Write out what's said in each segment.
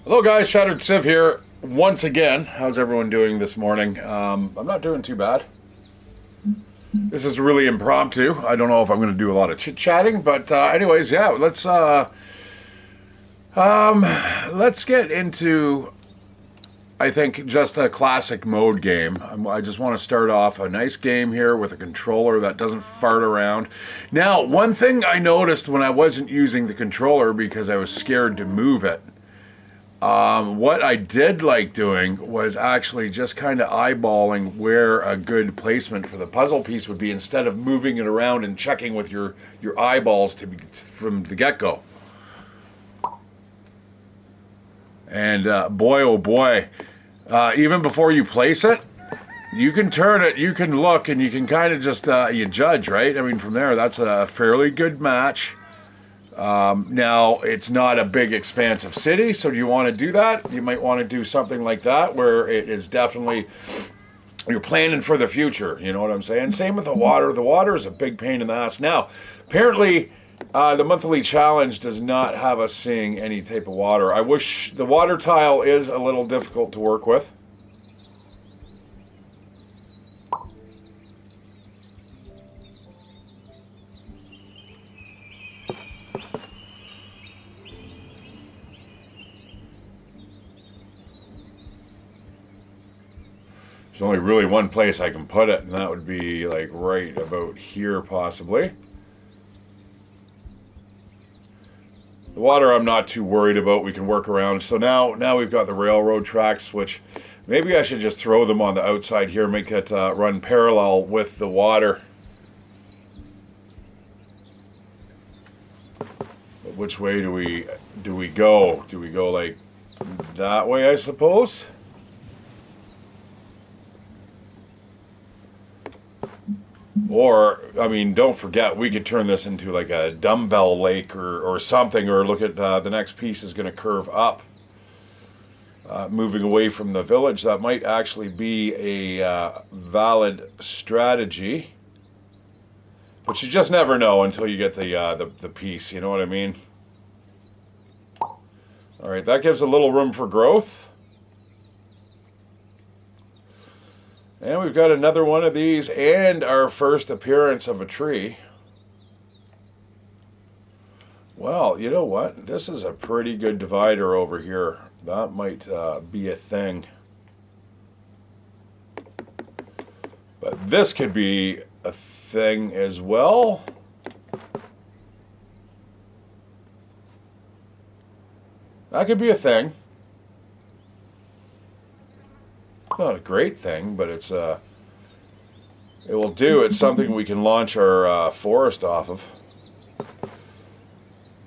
Hello guys, Shattered Civ here once again. How's everyone doing this morning? I'm not doing too bad. This is really impromptu. I don't know if I'm going to do a lot of chit-chatting, but anyways, yeah, let's get into, I think, just a classic mode game. I just want to start off a nice game here with a controller that doesn't fart around. Now, one thing I noticed when I wasn't using the controller because I was scared to move it, what I did like doing was actually just kind of eyeballing where a good placement for the puzzle piece would be instead of moving it around and checking with your eyeballs from the get-go. And boy, oh boy, even before you place it, you can turn it, you can look, and you can kind of just, you judge, right? I mean, from there, that's a fairly good match. Now, it's not a big, expansive city, so do you want to do that? You might want to do something like that, where it is definitely, you're planning for the future, you know what I'm saying? Same with the water. The water is a big pain in the ass. Now, apparently, the monthly challenge does not have us seeing any type of water. I wish the water tile is a little difficult to work with. There's only really one place I can put it, and that would be like right about here, possibly. The water I'm not too worried about. We can work around. So now we've got the railroad tracks, which maybe I should just throw them on the outside here, make it run parallel with the water. But which way do we go? Do we go like that way, I suppose? Or, I mean, don't forget, we could turn this into like a dumbbell lake or something, or look at the next piece is going to curve up, moving away from the village. That might actually be a valid strategy, but you just never know until you get the piece, you know what I mean? All right, that gives a little room for growth. And we've got another one of these and our first appearance of a tree. Well, you know what? This is a pretty good divider over here. That might be a thing. But this could be a thing as well. That could be a thing. Not a great thing, but it will do. It's something we can launch our forest off of.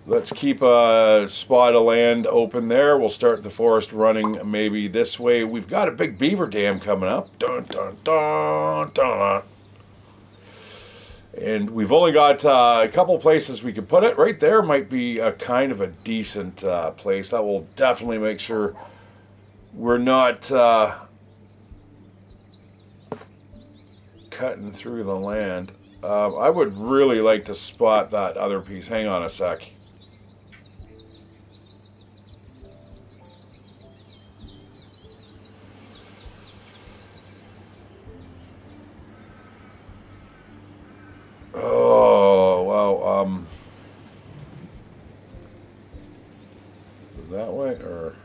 Let's keep a spot of land open there. We'll start the forest running maybe this way. We've got a big beaver dam coming up. Dun, dun, dun, dun. And we've only got a couple places we can put it. Right there might be a kind of a decent place. That will definitely make sure we're not cutting through the land. I would really like to spot that other piece. Hang on a sec. Oh, wow. That way or...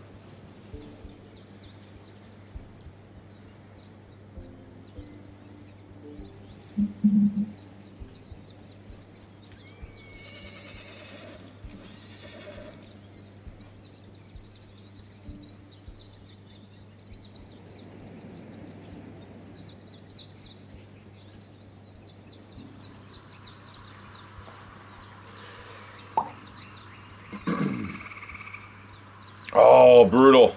Oh, brutal.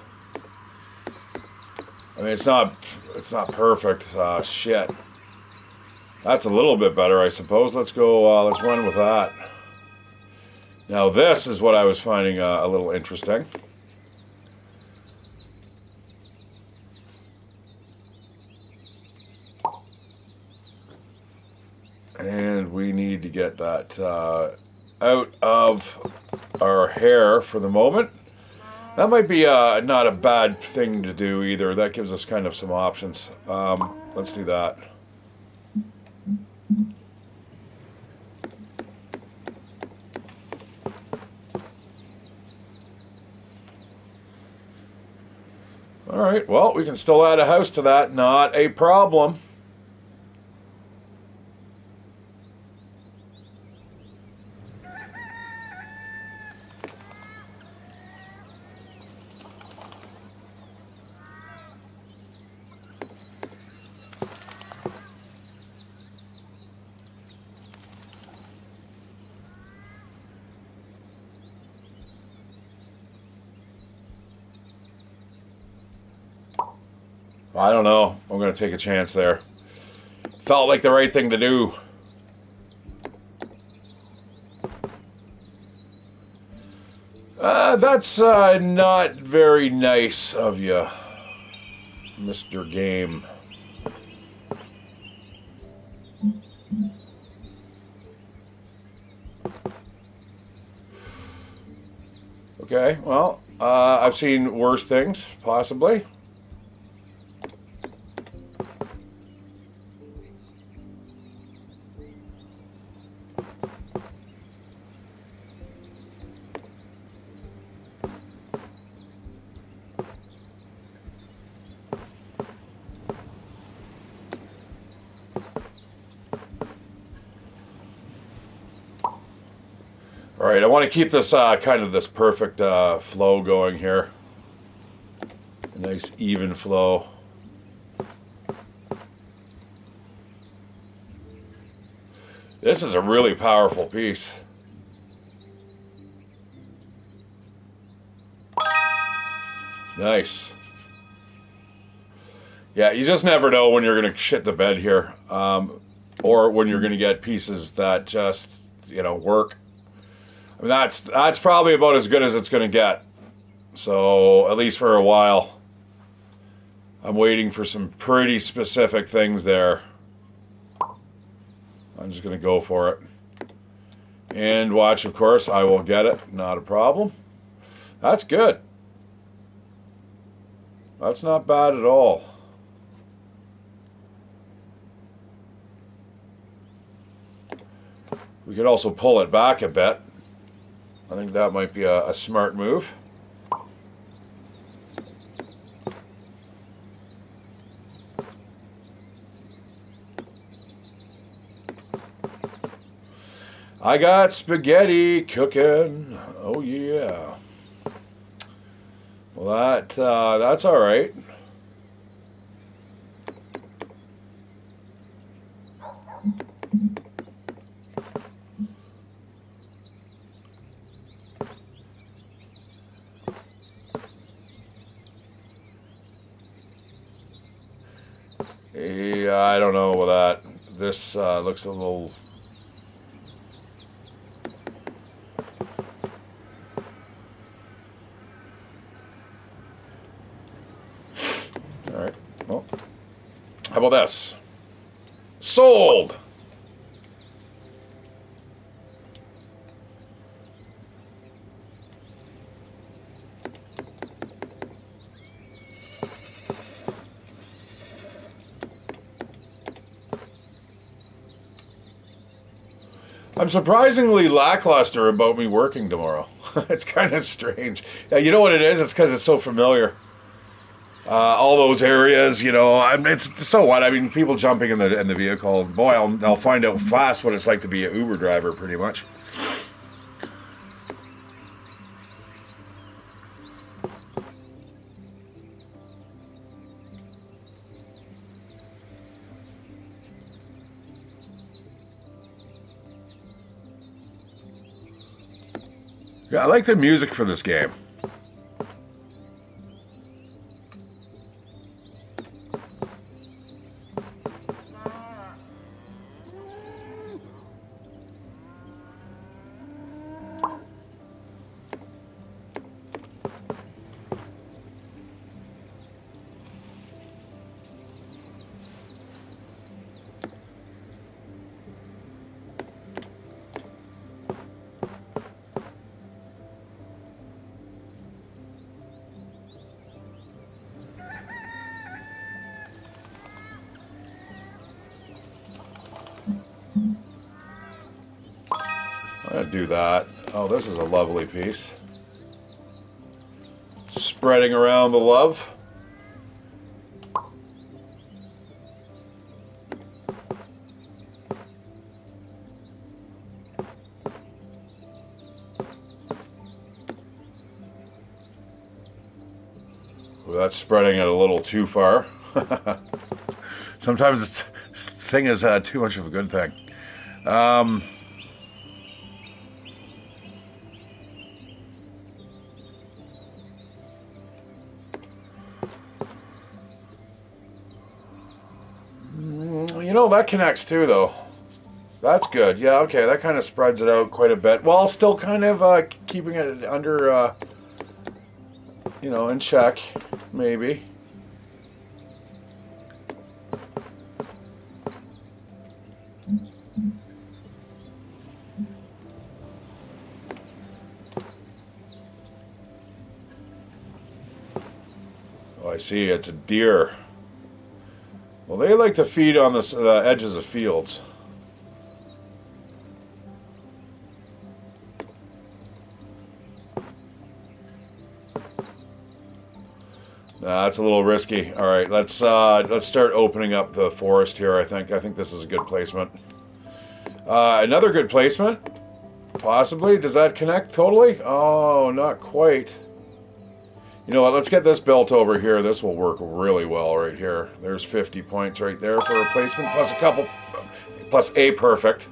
I mean, it's not perfect. Shit. That's a little bit better, I suppose. Let's go, let's run with that. Now, this is what I was finding a little interesting. And we need to get that out of our hair for the moment. That might be not a bad thing to do either. That gives us kind of some options. Let's do that. All right, well, we can still add a house to that. Not a problem. I don't know. I'm going to take a chance there. Felt like the right thing to do. That's not very nice of you, Mr. Game. Okay, well, I've seen worse things, possibly. All right, I want to keep this kind of this perfect flow going here. A nice even flow. This is a really powerful piece. Nice. Yeah, you just never know when you're going to shit the bed here, or when you're going to get pieces that just, work. I mean, that's probably about as good as it's going to get. So, at least for a while. I'm waiting for some pretty specific things there. I'm just going to go for it. And watch, of course, I will get it. Not a problem. That's good. That's not bad at all. We could also pull it back a bit. I think that might be a smart move. I got spaghetti cooking. Oh yeah. Well, that's all right. Yeah, I don't know about that. This looks a little. All right. Well, how about this? Sold. I'm surprisingly lackluster about me working tomorrow. It's kind of strange. Yeah, you know what it is? It's because it's so familiar. All those areas, it's so what? I mean, people jumping in the vehicle. Boy, I'll find out fast what it's like to be an Uber driver, pretty much. Yeah, I like the music for this game. Gonna do that. Oh, this is a lovely piece. Spreading around the love. Well, that's spreading it a little too far. Sometimes this thing is too much of a good thing. You know, that connects too, though. That's good. Yeah, okay, that kind of spreads it out quite a bit, while still kind of keeping it under, you know, in check, maybe. Oh, I see, it's a deer. Well, they like to feed on the edges of fields. Nah, that's a little risky. All right, let's start opening up the forest here. I think this is a good placement. Another good placement, possibly. Does that connect totally? Oh, not quite. You know what? Let's get this built over here. This will work really well right here. There's 50 points right there for a placement, plus a couple, plus a perfect.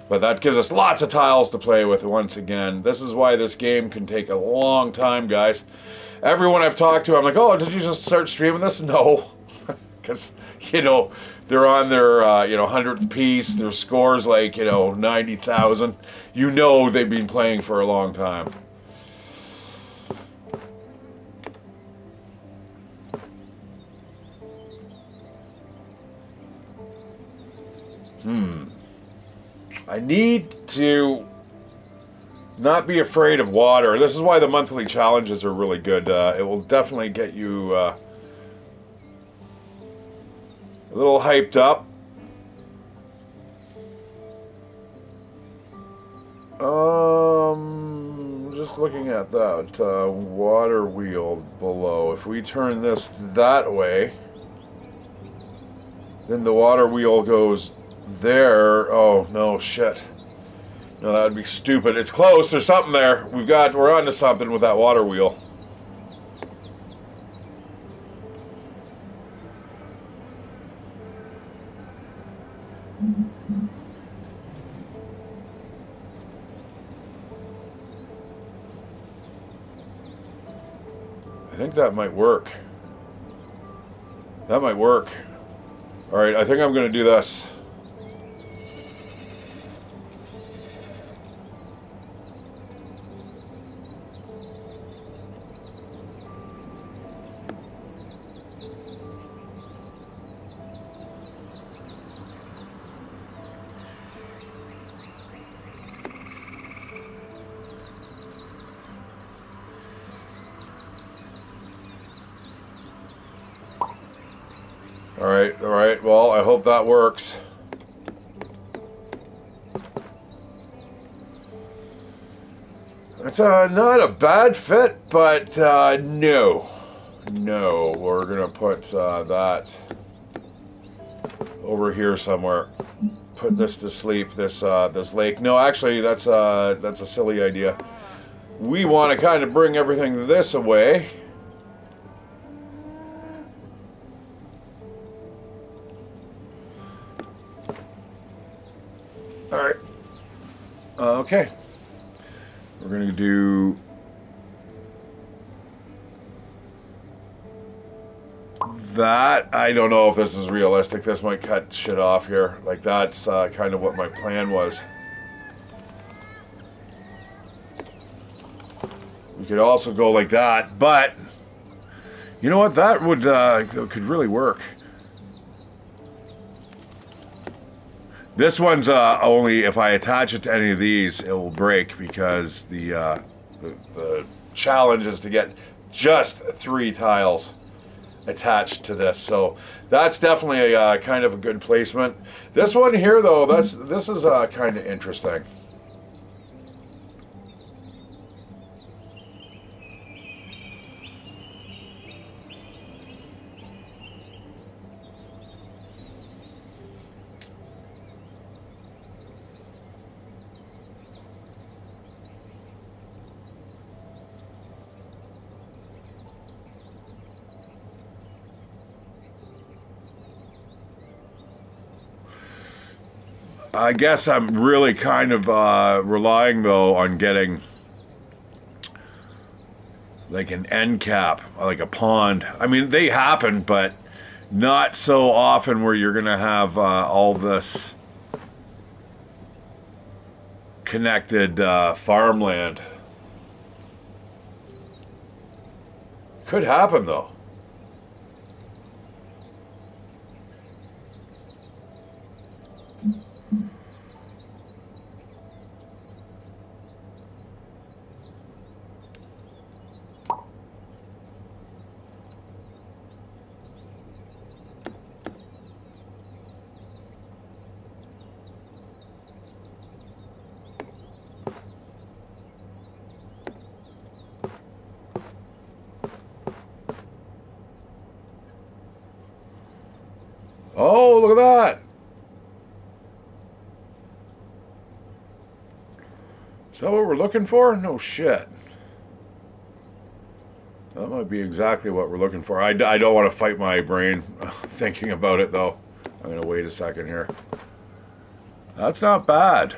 But that gives us lots of tiles to play with once again. This is why this game can take a long time, guys. Everyone I've talked to, I'm like, oh, did you just start streaming this? No. Because, you know, they're on their, you know, 100th piece. Their score's like, you know, 90,000. You know they've been playing for a long time. I need to not be afraid of water. This is why the monthly challenges are really good. It will definitely get you a little hyped up. Just looking at that water wheel below. If we turn this that way, then the water wheel goes there. Oh no, shit. No, that would be stupid. It's close. There's something there. We're onto something with that water wheel. I think that might work. That might work. All right, I think I'm going to do this. All right, well, I hope that works. It's not a bad fit, but no, we're gonna put that over here somewhere. Put this to sleep. This lake. No, actually, that's a silly idea. We want to kind of bring everything this away. All right. Okay. We're going to do that. I don't know if this is realistic. This might cut shit off here. Like, that's kind of what my plan was. We could also go like that, but you know what? That would could really work. This one's only if I attach it to any of these, it will break because the challenge is to get just 3 tiles attached to this. So that's definitely a kind of a good placement. This one here, though, this is kind of interesting. I guess I'm really kind of relying, though, on getting like an end cap, like a pond. I mean, they happen, but not so often where you're going to have all this connected farmland. Could happen, though. Oh, look at that. Is that what we're looking for? No shit. That might be exactly what we're looking for. I don't want to fight my brain thinking about it, though. I'm going to wait a second here. That's not bad.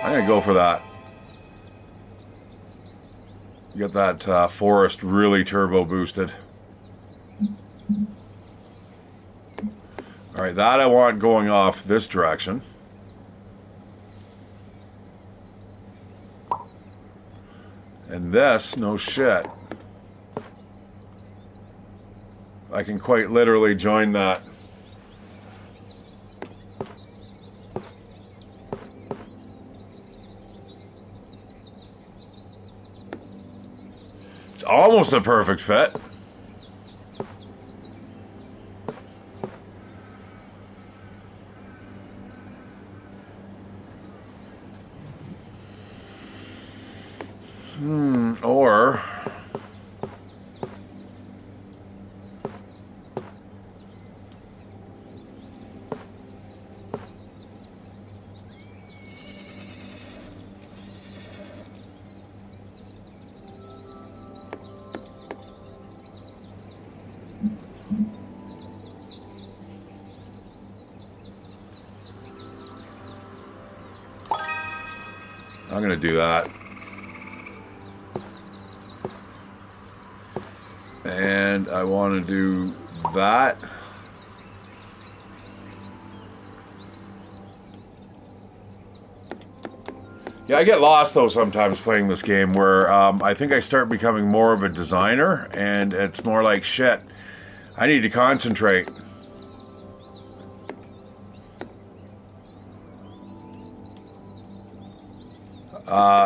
I'm going to go for that. Get that forest really turbo boosted. All right, that I want going off this direction. And this, no shit. I can quite literally join that. It's almost a perfect fit. Or I'm going to do that. And I want to do that. Yeah, I get lost, though, sometimes playing this game where I think I start becoming more of a designer, and it's more like, shit, I need to concentrate.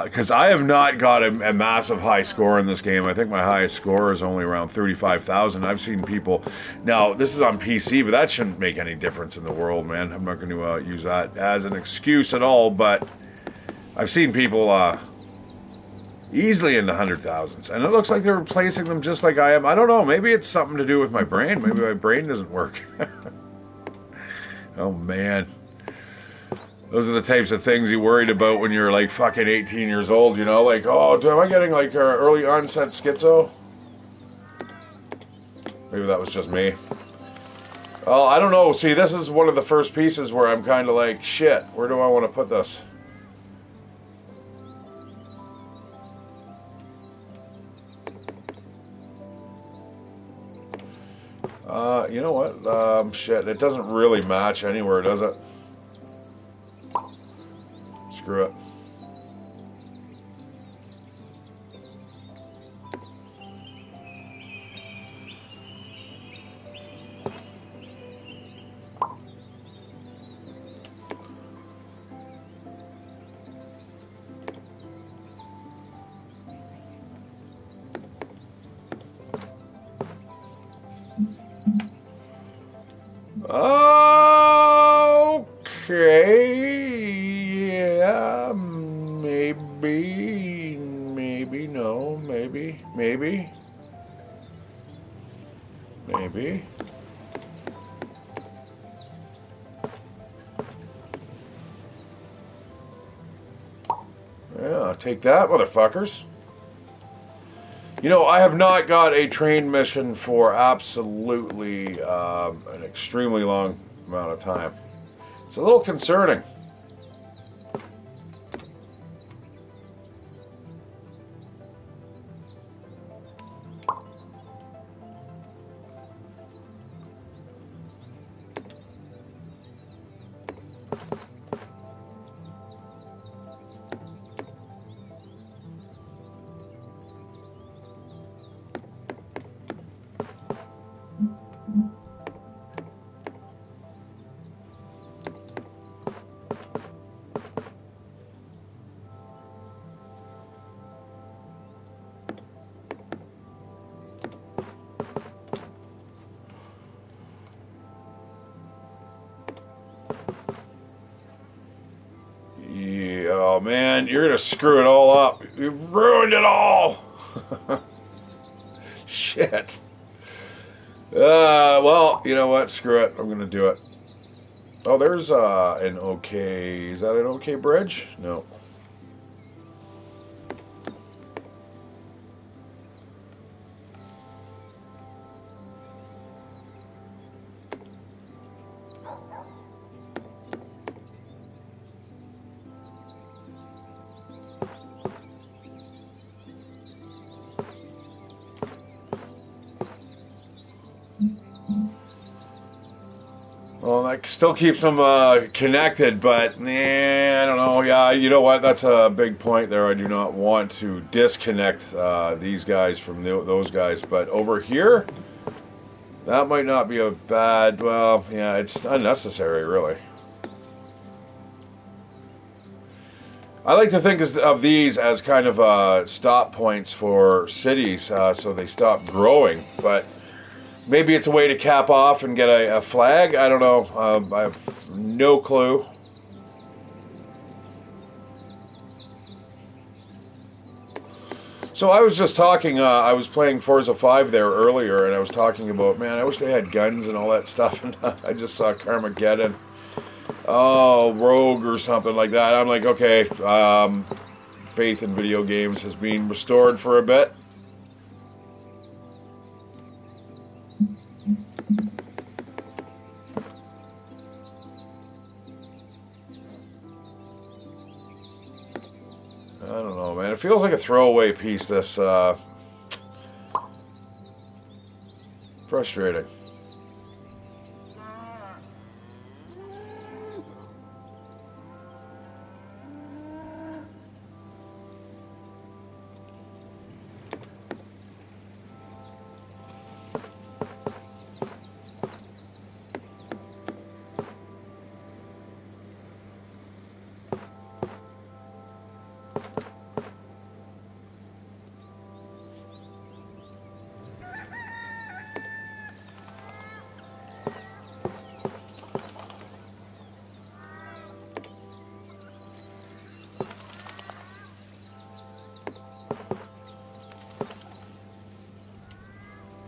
Because I have not got a massive high score in this game. I think my highest score is only around 35,000. I've seen people... Now, this is on PC, but that shouldn't make any difference in the world, man. I'm not going to use that as an excuse at all, but I've seen people easily in the 100,000s. And it looks like they're replacing them just like I am. I don't know. Maybe it's something to do with my brain. Maybe my brain doesn't work. Oh, man. Those are the types of things you worried about when you're like fucking 18 years old, you know? Like, oh, am I getting like early onset schizo? Maybe that was just me. Well, I don't know. See, this is one of the first pieces where I'm kind of like, shit, where do I want to put this? You know what? Shit, it doesn't really match anywhere, does it? Screw it. Okay, yeah, maybe, no, maybe. Yeah, take that, motherfuckers. You know, I have not got a train mission for absolutely an extremely long amount of time. It's a little concerning. Yeah, oh man, you're gonna screw it all up. You've ruined it all. Shit. Well, you know what? Screw it. I'm gonna do it. Oh, there's an okay. Is that an okay bridge? No. Well, that still keeps them connected, but I don't know. Yeah, you know what? That's a big point there. I do not want to disconnect these guys from those guys, but over here, that might not be a bad. Well, yeah, it's unnecessary, really. I like to think of these as kind of stop points for cities, so they stop growing, but. Maybe it's a way to cap off and get a flag. I don't know. I have no clue. So I was just talking. I was playing Forza 5 there earlier, and I was talking about, man, I wish they had guns and all that stuff. And I just saw Carmageddon. Oh, Rogue or something like that. I'm like, okay, faith in video games has been restored for a bit. I don't know, man. It feels like a throwaway piece, this, frustrating.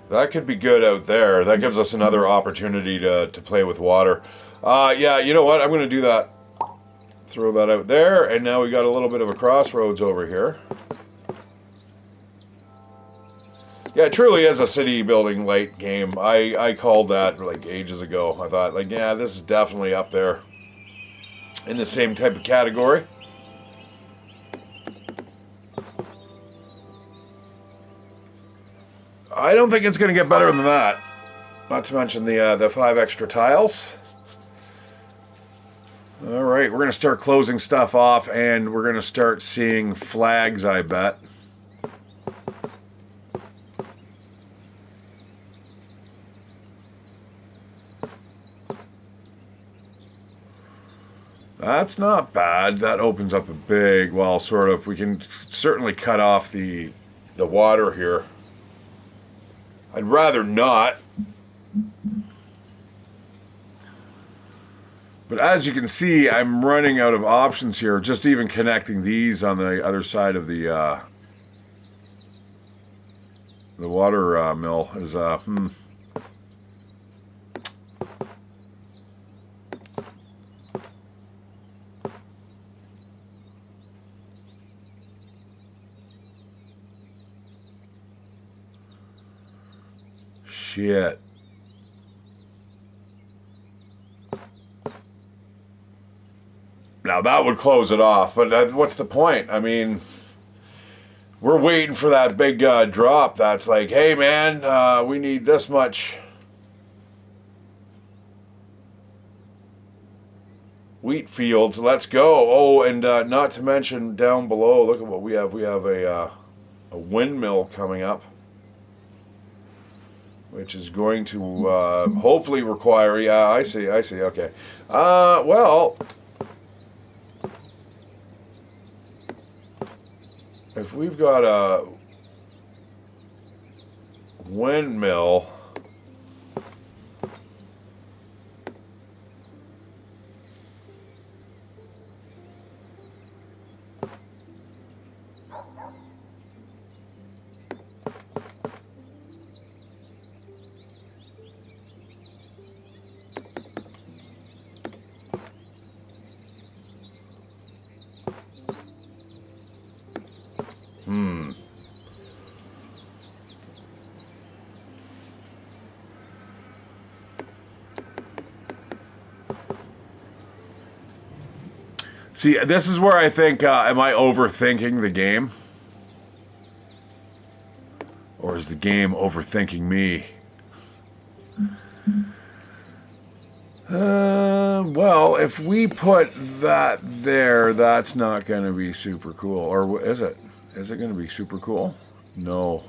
That could be good out there. That gives us another opportunity to play with water. Yeah, you know what? I'm going to do that. Throw that out there, and now we got a little bit of a crossroads over here. Yeah, it truly is a city building light game. I called that like ages ago. I thought, like, yeah, this is definitely up there in the same type of category. I don't think it's going to get better than that. Not to mention the 5 extra tiles. All right, we're going to start closing stuff off, and we're going to start seeing flags, I bet. That's not bad. That opens up a big, well, sort of, we can certainly cut off the water here. I'd rather not. But as you can see, I'm running out of options here. Just even connecting these on the other side of the water mill is Shit. Now that would close it off, but what's the point? I mean, we're waiting for that big drop that's like, hey man, we need this much wheat fields, let's go. Oh, and not to mention down below, look at what we have. We have a windmill coming up, which is going to hopefully require, yeah, I see, okay. Well, if we've got a windmill, see, this is where I think, am I overthinking the game? Or is the game overthinking me? Well, if we put that there, that's not going to be super cool. Or is it? Is it going to be super cool? No.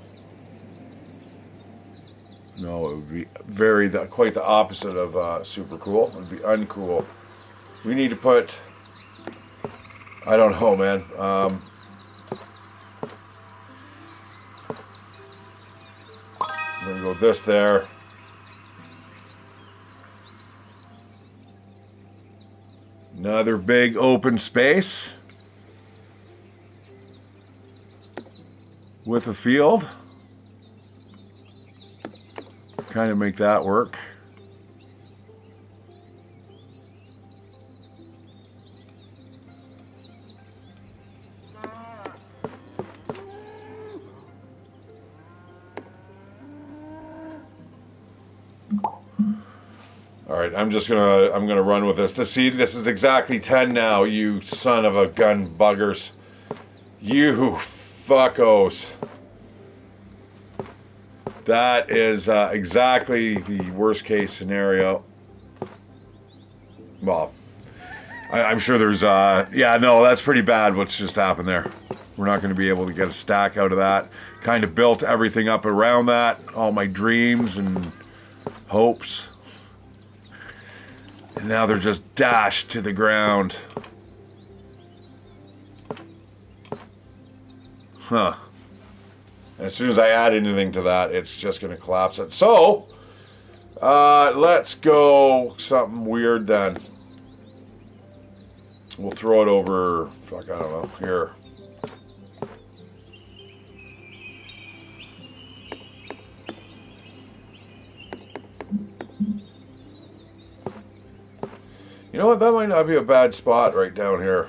No, it would be quite the opposite of super cool. It would be uncool. We need to put, I don't know, man. I'm going to go this there. Another big open space with a field. Kind of make that work. All right, I'm gonna run with this. See, this is exactly 10 now, you son of a gun buggers. You fuckos. That is exactly the worst case scenario. Well, I'm sure there's, yeah, no, that's pretty bad what's just happened there. We're not going to be able to get a stack out of that. Kind of built everything up around that. All my dreams and hopes. And now they're just dashed to the ground. Huh. As soon as I add anything to that, it's just going to collapse it. So, let's go something weird then. We'll throw it over, fuck, I don't know, here. You know what, that might not be a bad spot right down here.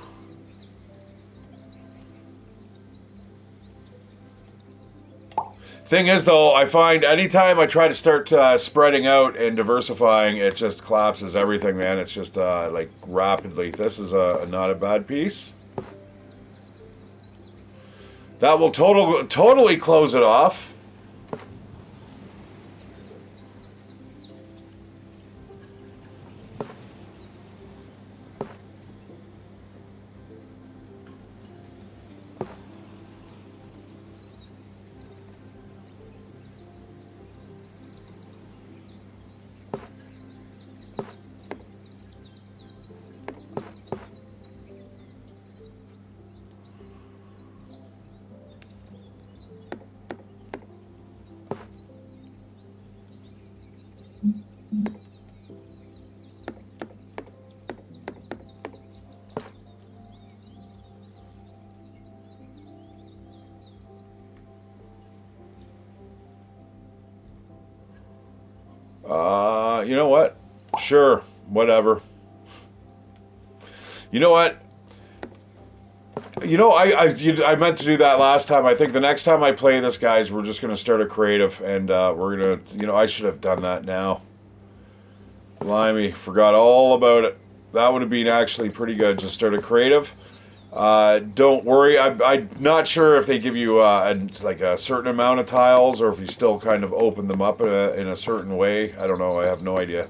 Thing is, though, I find anytime I try to start spreading out and diversifying, it just collapses everything, man. It's just like rapidly. This is not a bad piece. That will totally close it off. You know what? Sure, whatever. You know what? You know, I meant to do that last time. I think the next time I play this, guys, we're just going to start a creative, and we're going to, you know, I should have done that now. Blimey, forgot all about it. That would have been actually pretty good. Just start a creative. Don't worry. I'm not sure if they give you like a certain amount of tiles, or if you still kind of open them up in a certain way. I don't know. I have no idea.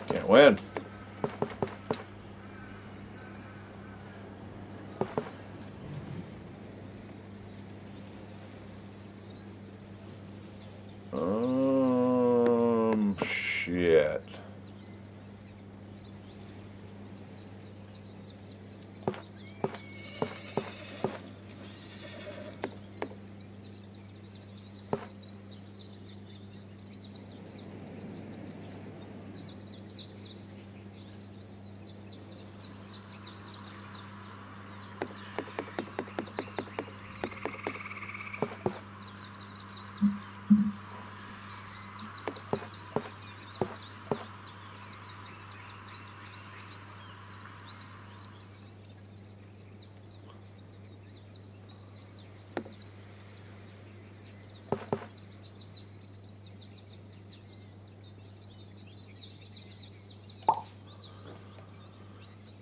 Can't win. Shit.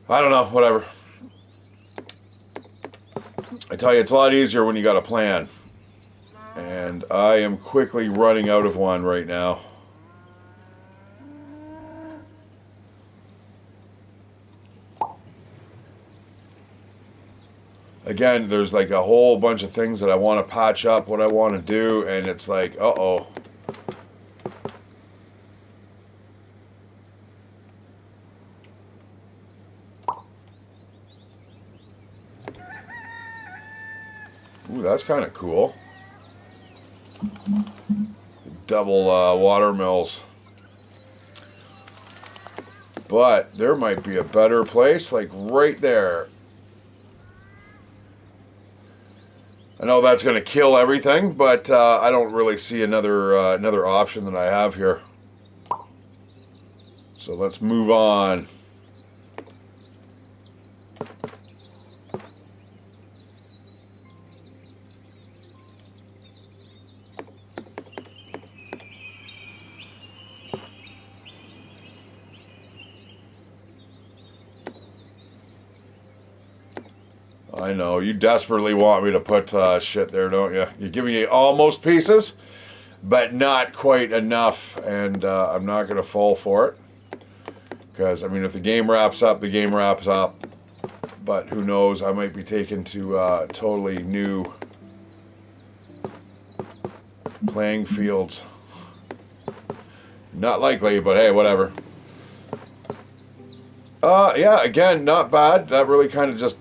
I don't know, whatever. I tell you, it's a lot easier when you got a plan. And I am quickly running out of one right now. Again, there's like a whole bunch of things that I want to patch up, what I want to do, and it's like, uh-oh. Ooh, that's kind of cool. Double water mills. But there might be a better place, like right there. I know that's going to kill everything, but I don't really see another option that I have here. So let's move on. I know, you desperately want me to put shit there, don't you? You're giving me almost pieces, but not quite enough, and I'm not going to fall for it. Because, I mean, if the game wraps up, the game wraps up. But who knows, I might be taken to totally new playing fields. Not likely, but hey, whatever. Yeah, again, not bad. That really kind of just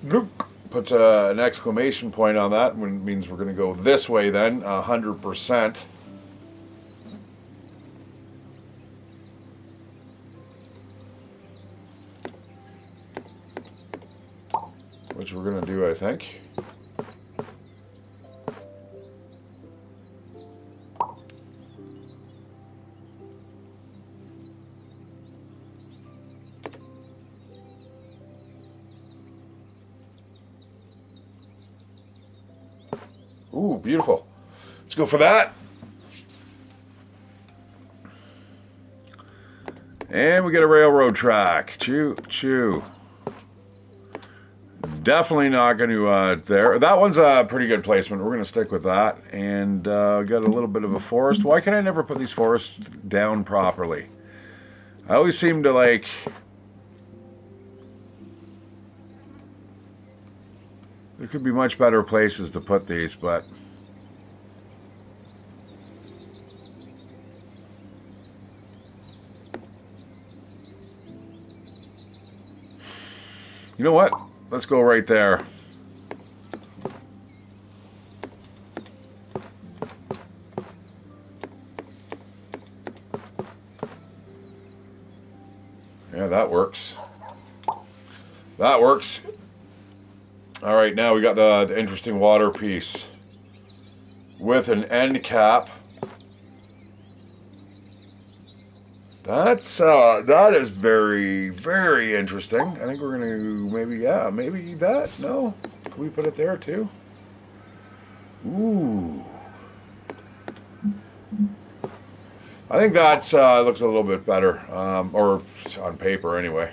puts an exclamation point on that, when it means we're going to go this way then, 100%. Which we're going to do, I think. Ooh, beautiful. Let's go for that. And we get a railroad track. Choo, choo. Definitely not going to there. That one's a pretty good placement. We're going to stick with that. And got a little bit of a forest. Why can I never put these forests down properly? I always seem to like... There could be much better places to put these, but... You know what? Let's go right there. Yeah, that works. That works. All right, now we got the interesting water piece with an end cap. That is very, very interesting. I think we're gonna maybe that. No, can we put it there too? Ooh, I think that's looks a little bit better, or on paper anyway.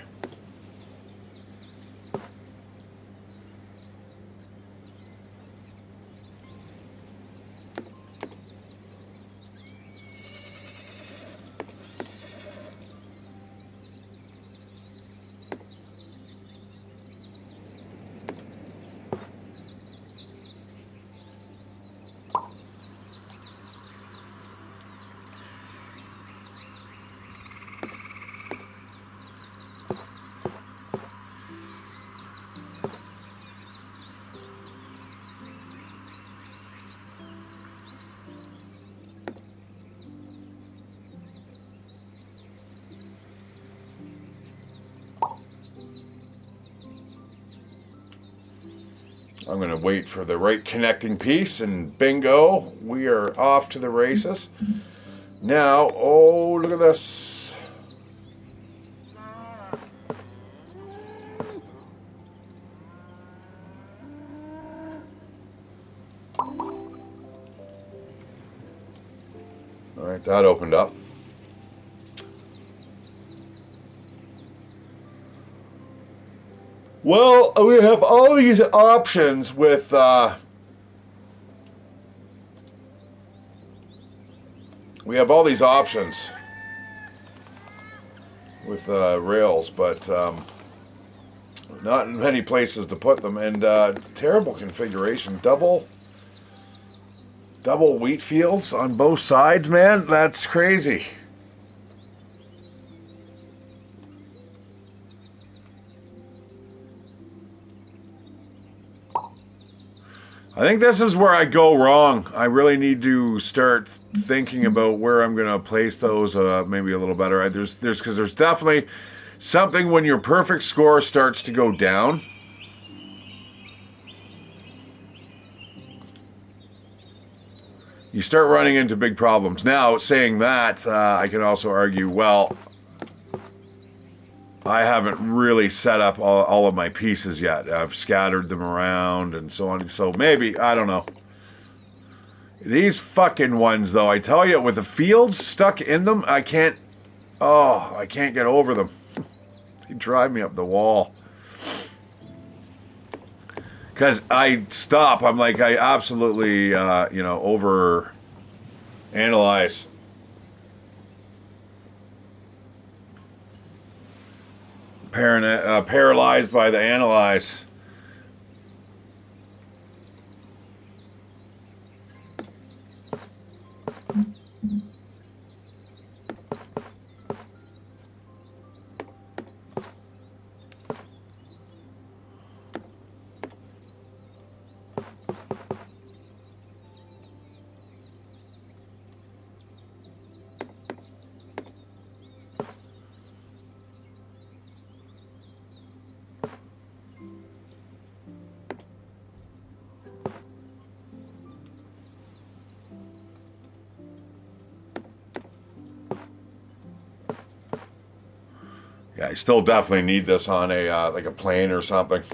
I'm going to wait for the right connecting piece, and bingo, we are off to the races. Now, oh, look at this. All right, that opened up. Well, we have all these options with rails, but not in many places to put them, and terrible configuration. Double wheat fields on both sides, man. That's crazy. I think this is where I go wrong. I really need to start thinking about where I'm going to place those maybe a little better. There's definitely something when your perfect score starts to go down. You start running into big problems. Now, saying that, I can also argue, well, I haven't really set up all of my pieces yet. I've scattered them around and so on. So maybe, I don't know. These fucking ones, though, I tell you, with the fields stuck in them, I can't get over them. They drive me up the wall. Because I stop. I'm like, I absolutely, over analyze. Paralyzed by the analyze. Yeah, I still definitely need this on a like a plane or something.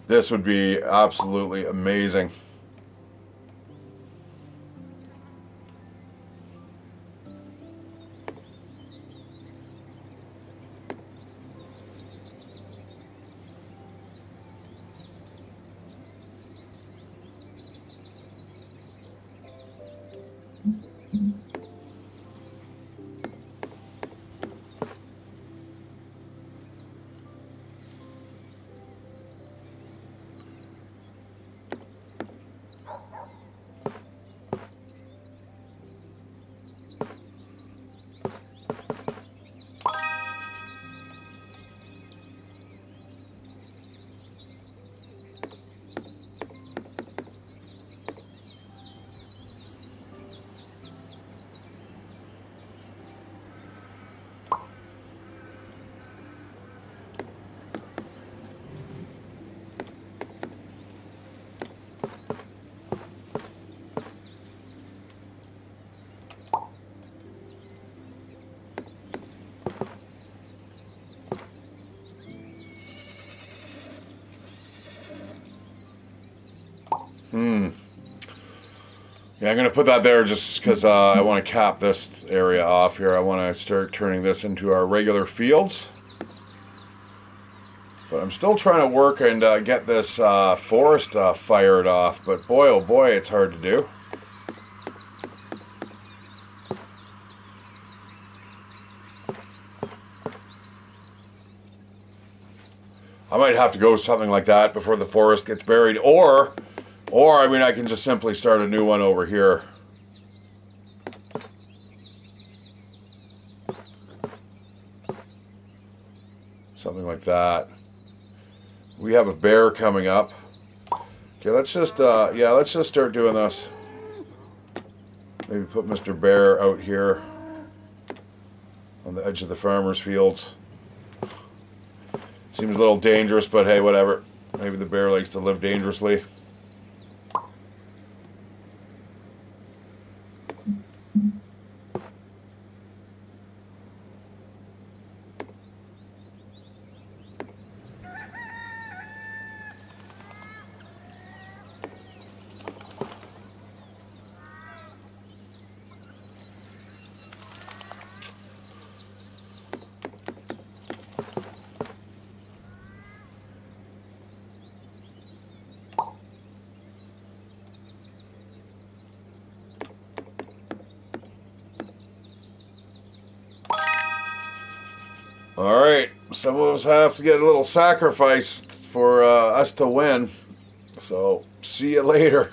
This would be absolutely amazing. Yeah, I'm going to put that there just because I want to cap this area off here. I want to start turning this into our regular fields. But I'm still trying to work and get this forest fired off. But boy, oh boy, it's hard to do. I might have to go something like that before the forest gets buried. Or I mean, I can just simply start a new one over here. Something like that. We have a bear coming up. Okay, let's just let's just start doing this. Maybe put Mr. Bear out here on the edge of the farmer's fields. Seems a little dangerous, but hey, whatever. Maybe the bear likes to live dangerously. Alright, some of us have to get a little sacrifice for us to win. So, see you later.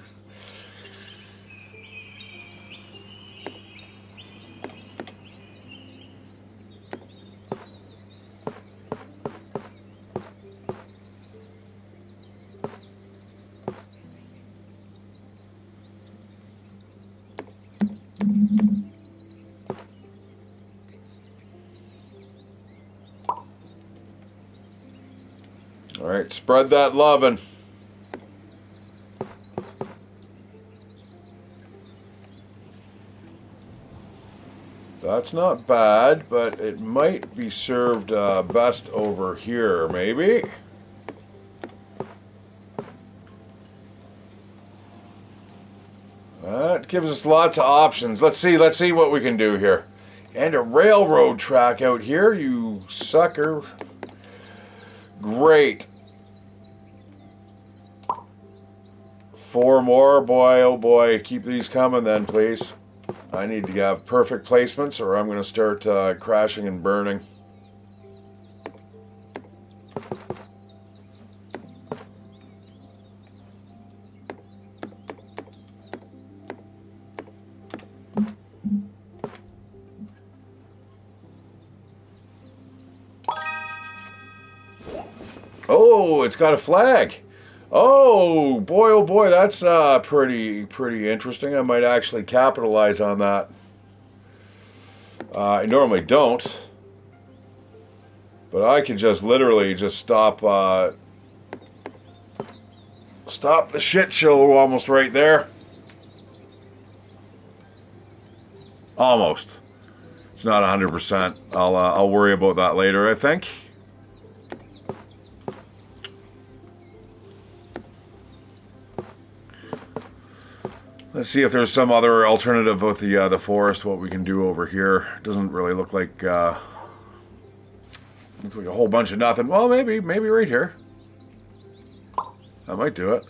Alright, spread that lovin'. That's not bad, but it might be served best over here, maybe? That gives us lots of options. Let's see what we can do here. And a railroad track out here, you sucker. Great. 4 more, boy, oh boy. Keep these coming then, please. I need to have perfect placements or I'm going to start crashing and burning. Oh, it's got a flag. Oh boy, that's pretty interesting. I might actually capitalize on that. I normally don't, but I can just literally just stop the shit show almost right there. Almost. It's not 100%. I'll worry about that later, I think. Let's see if there's some other alternative with the forest. What we can do over here doesn't really look like a whole bunch of nothing. Well, maybe right here. I might do it.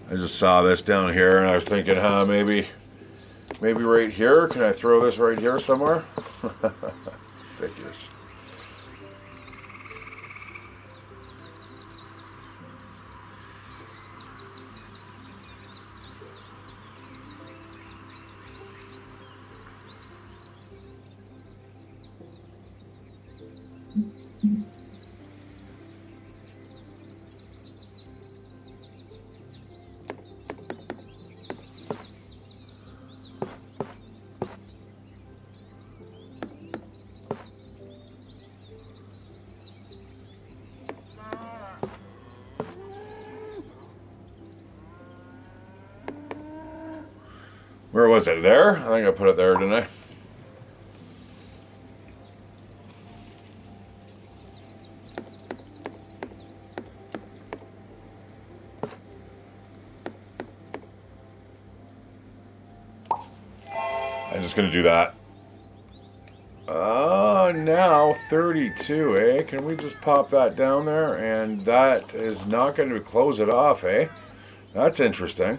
I just saw this down here and I was thinking, maybe right here. Can I throw this right here somewhere? Figures. Where was it? There? I think I put it there, didn't I? I'm just going to do that. Now 32, eh? Can we just pop that down there? And that is not going to close it off, eh? That's interesting.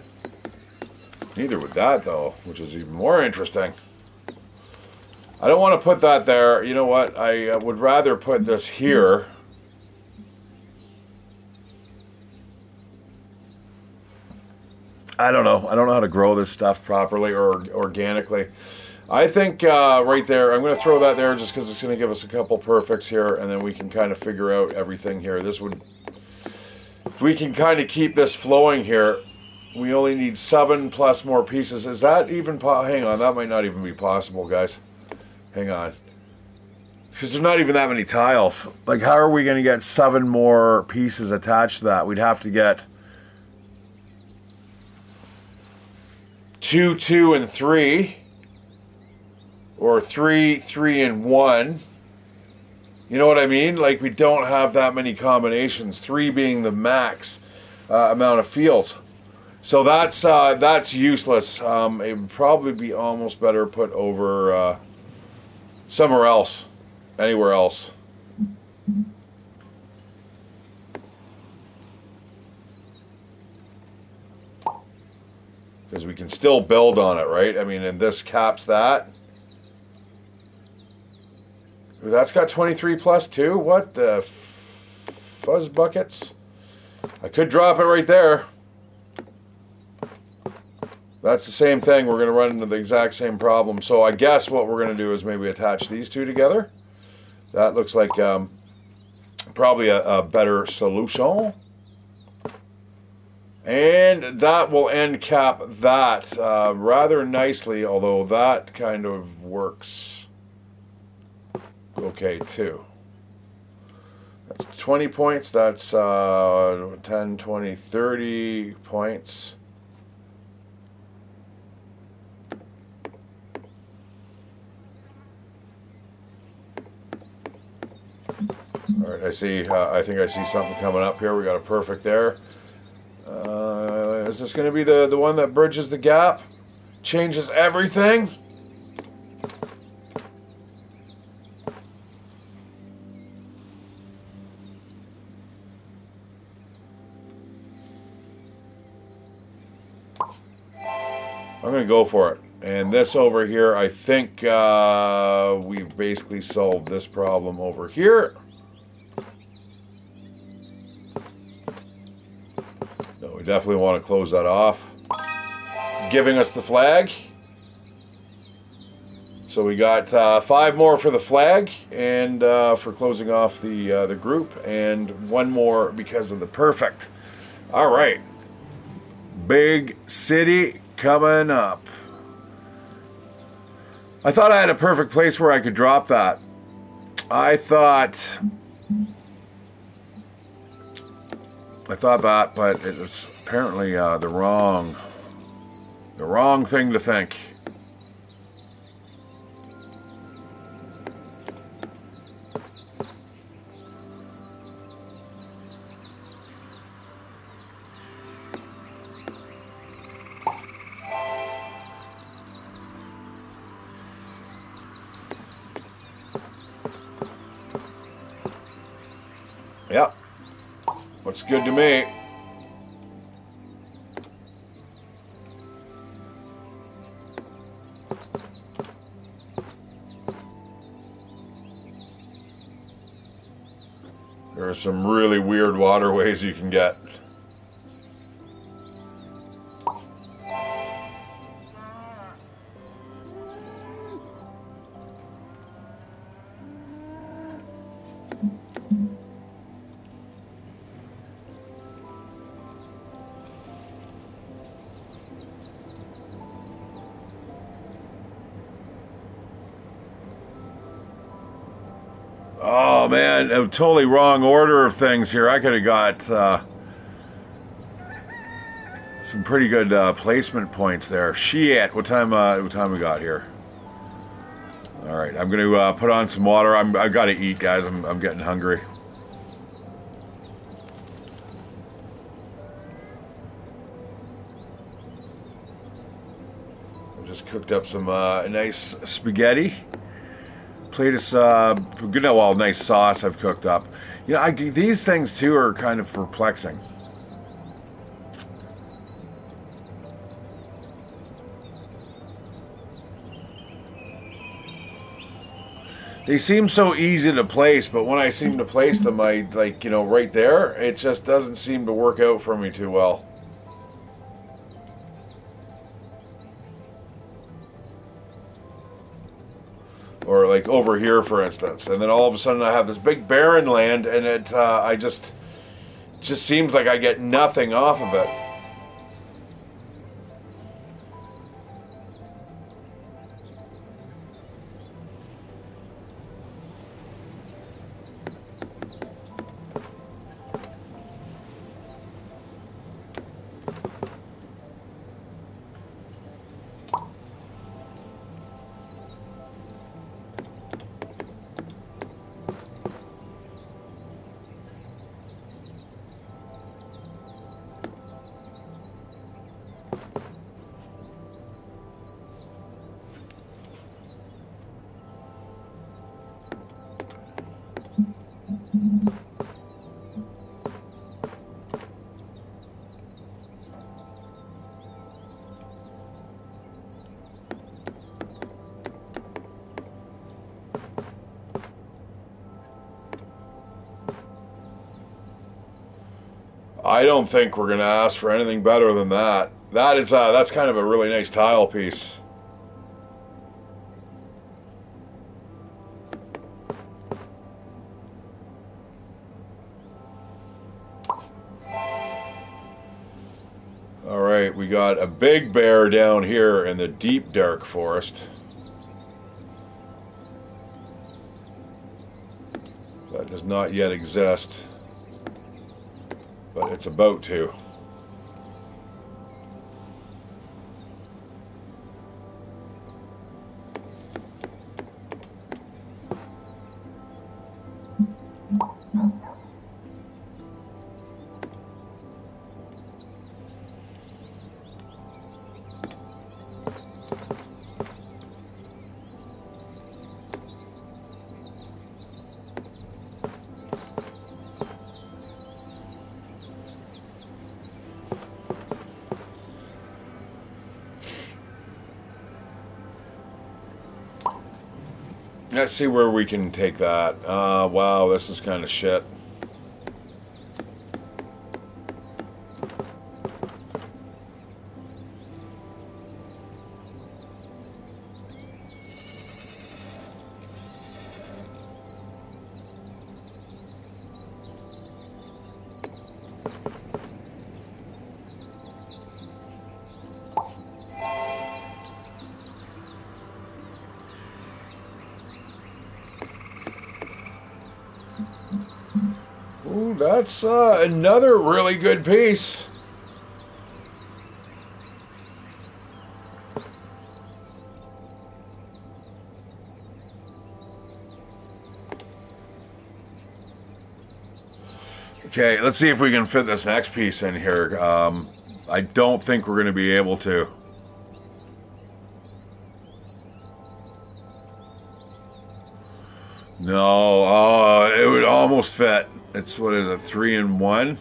Neither would that, though, which is even more interesting. I don't want to put that there. You know what? I would rather put this here. I don't know. I don't know how to grow this stuff properly or organically. I think right there, I'm going to throw that there just because it's going to give us a couple perfects here, and then we can kind of figure out everything here. This would, if we can kind of keep this flowing here, we only need 7 plus more pieces. Is that even, hang on, that might not even be possible, guys. Hang on. Because there's not even that many tiles. Like, how are we going to get 7 more pieces attached to that? We'd have to get 2, 2, and 3. Or 3, 3, and 1. You know what I mean? Like, we don't have that many combinations. 3 being the max amount of fields. So that's useless. It would probably be almost better put over somewhere else. Anywhere else. Because we can still build on it, right? I mean, and this caps that. That's got 23 plus too? What the fuzz buckets? I could drop it right there. That's the same thing. We're going to run into the exact same problem. So I guess what we're going to do is maybe attach these two together. That looks like probably a better solution. And that will end cap that rather nicely, although that kind of works okay too. That's 20 points. That's 10, 20, 30 points. All right, I see. I think I see something coming up here. We got a perfect there. Is this going to be the one that bridges the gap? Changes everything? I'm going to go for it. And this over here, I think we've basically solved this problem over here. No, we definitely want to close that off. Giving us the flag. So we got 5 more for the flag and for closing off the group, and 1 more because of the perfect. All right. Big city coming up. I thought I had a perfect place where I could drop that. I thought that, but it was apparently the wrong thing to think. Yep. Looks good to me. There are some really weird waterways you can get. Oh man, a totally wrong order of things here. I could have got Some pretty good placement points there. Shit, what time we got here? All right, I'm gonna put on some water. I gotta eat, guys. I'm getting hungry. I just cooked up some nice spaghetti. Plate of nice sauce I've cooked up. You know, these things too are kind of perplexing. They seem so easy to place, but when I seem to place them, right there, it just doesn't seem to work out for me too well. Or like over here, for instance, and then all of a sudden I have this big barren land, and it just seems like I get nothing off of it. I don't think we're going to ask for anything better than that. That's kind of a really nice tile piece. All right, we got a big bear down here in the deep dark forest. That does not yet exist, but it's about to. Let's see where we can take that. Wow, this is kind of shit. Ooh, that's another really good piece. Okay, let's see if we can fit this next piece in here. I don't think we're going to be able to. No, it would almost fit. It's, what is it, 3-in-1?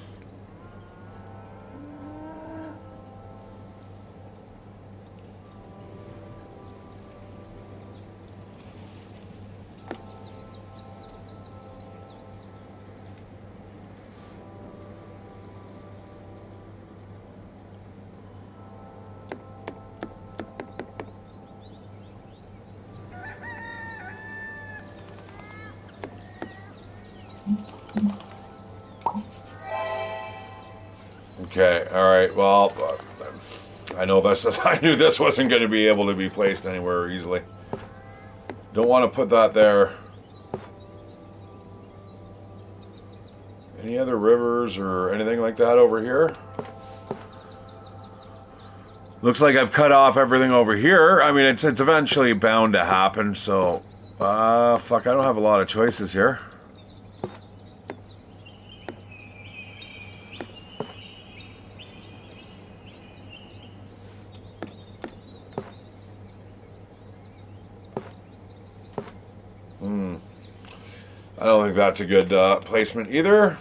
Okay, all right. Well, I know this is, I knew this wasn't going to be able to be placed anywhere easily. Don't want to put that there. Any other rivers or anything like that over here? Looks like I've cut off everything over here. I mean, it's eventually bound to happen, so... fuck, I don't have a lot of choices here. I don't think that's a good placement either.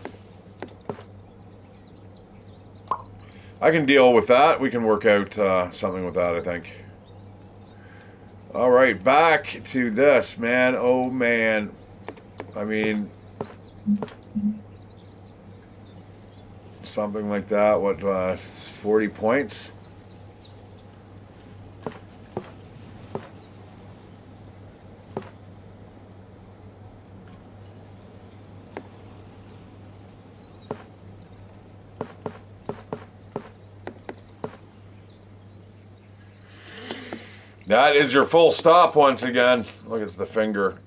I can deal with that. We can work out something with that, I think. All right, back to this, man. Oh, man. I mean, something like that. What, 40 points? That is your full stop once again. Look, it's the finger.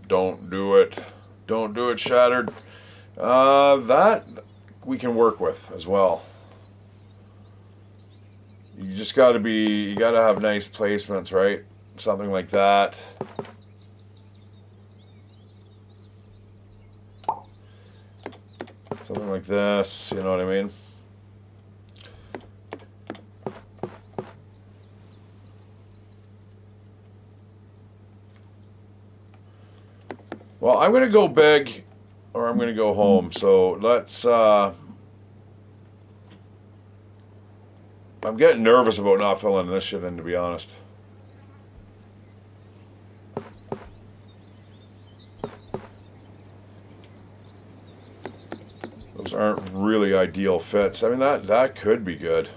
Don't do it. Don't do it, Shattered. That we can work with as well. You just got to be, you got to have nice placements, right? Something like that. Something like this, you know what I mean? Well, I'm going to go big or I'm going to go home. So let's, I'm getting nervous about not filling this shit in, to be honest. Those aren't really ideal fits. I mean, that could be good.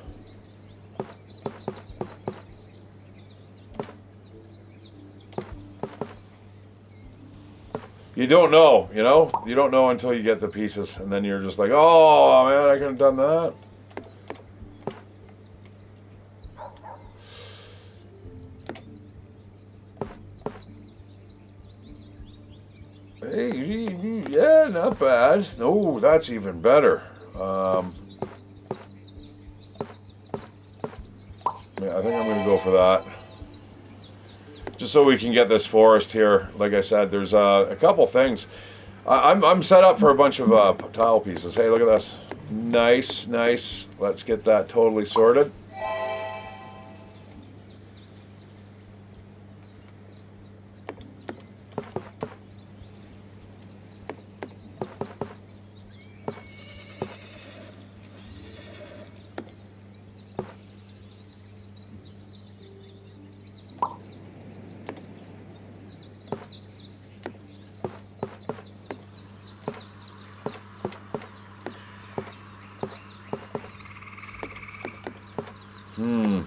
You don't know, you know? You don't know until you get the pieces, and then you're just like, oh, man, I could have done that. Hey, yeah, not bad. Oh, that's even better. Yeah, I think I'm going to go for that. Just so we can get this forest here. Like I said, there's a couple things. I'm set up for a bunch of tile pieces. Hey, look at this. Nice, nice. Let's get that totally sorted.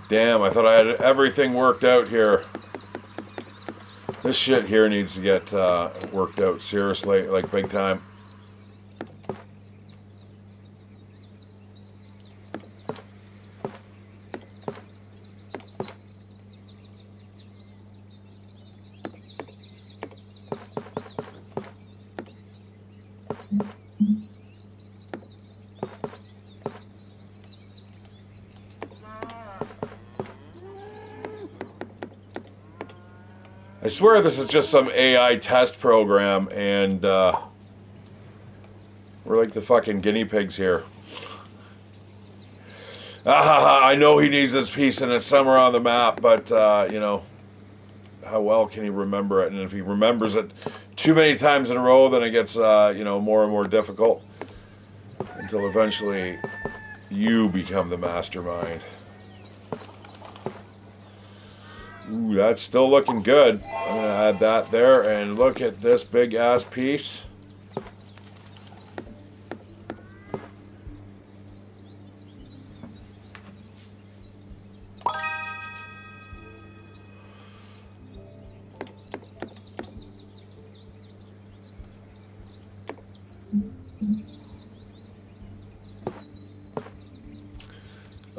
Damn, I thought I had everything worked out here. This shit here needs to get worked out seriously, like big time. I swear this is just some AI test program, and we're like the fucking guinea pigs here. I know he needs this piece and it's somewhere on the map, but, you know, how well can he remember it? And if he remembers it too many times in a row, then it gets, you know, more and more difficult until eventually you become the mastermind. Ooh, that's still looking good. I'm going to add that there, and look at this big-ass piece.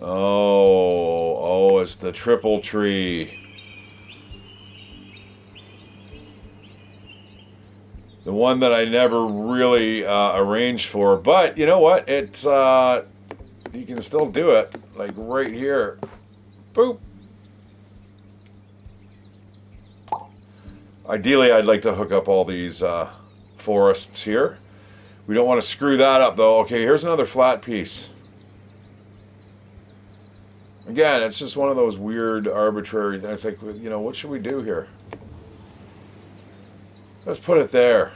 Oh, it's the triple tree. The one that I never really arranged for, but you know what? It's you can still do it, like right here. Boop. Ideally, I'd like to hook up all these forests here. We don't want to screw that up, though. Okay, here's another flat piece. Again, it's just one of those weird, arbitrary things. It's like, you know, what should we do here? Let's put it there.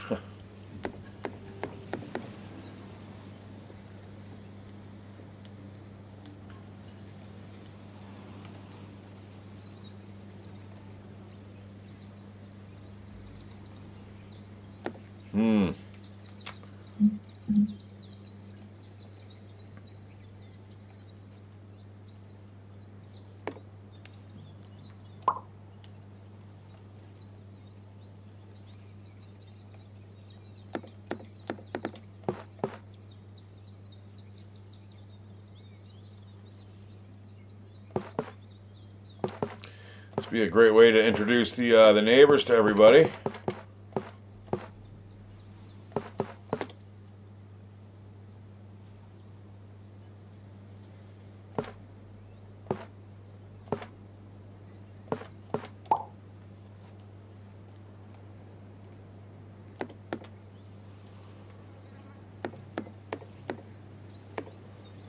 This would be a great way to introduce the neighbors to everybody.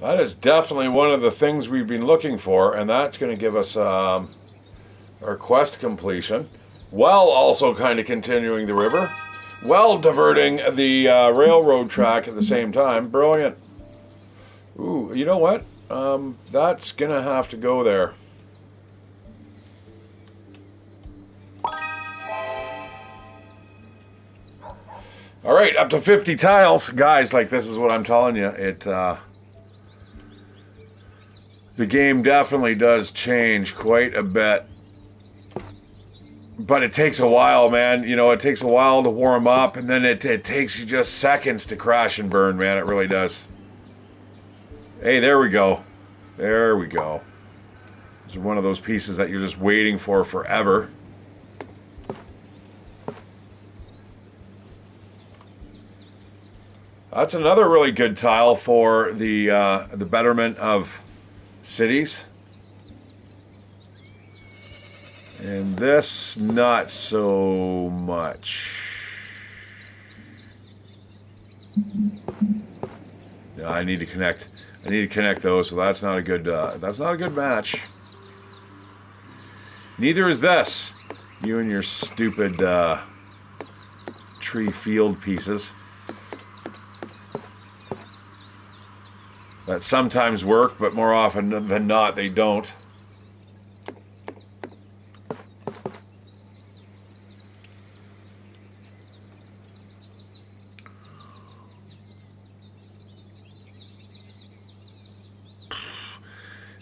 That is definitely one of the things we've been looking for, and that's going to give us our quest completion, while also kind of continuing the river, while diverting the railroad track at the same time. Brilliant. Ooh, you know what? That's going to have to go there. All right, up to 50 tiles. Guys, like, this is what I'm telling you. The game definitely does change quite a bit. But it takes a while, man. You know, it takes a while to warm up, and then it takes you just seconds to crash and burn, man. It really does. Hey, there we go. There we go. This is one of those pieces that you're just waiting for forever. That's another really good tile for the betterment of cities. And this, not so much. Yeah, I need to connect. I need to connect those, so that's not a good. That's not a good match. Neither is this. You and your stupid tree field pieces. That sometimes work, but more often than not, they don't.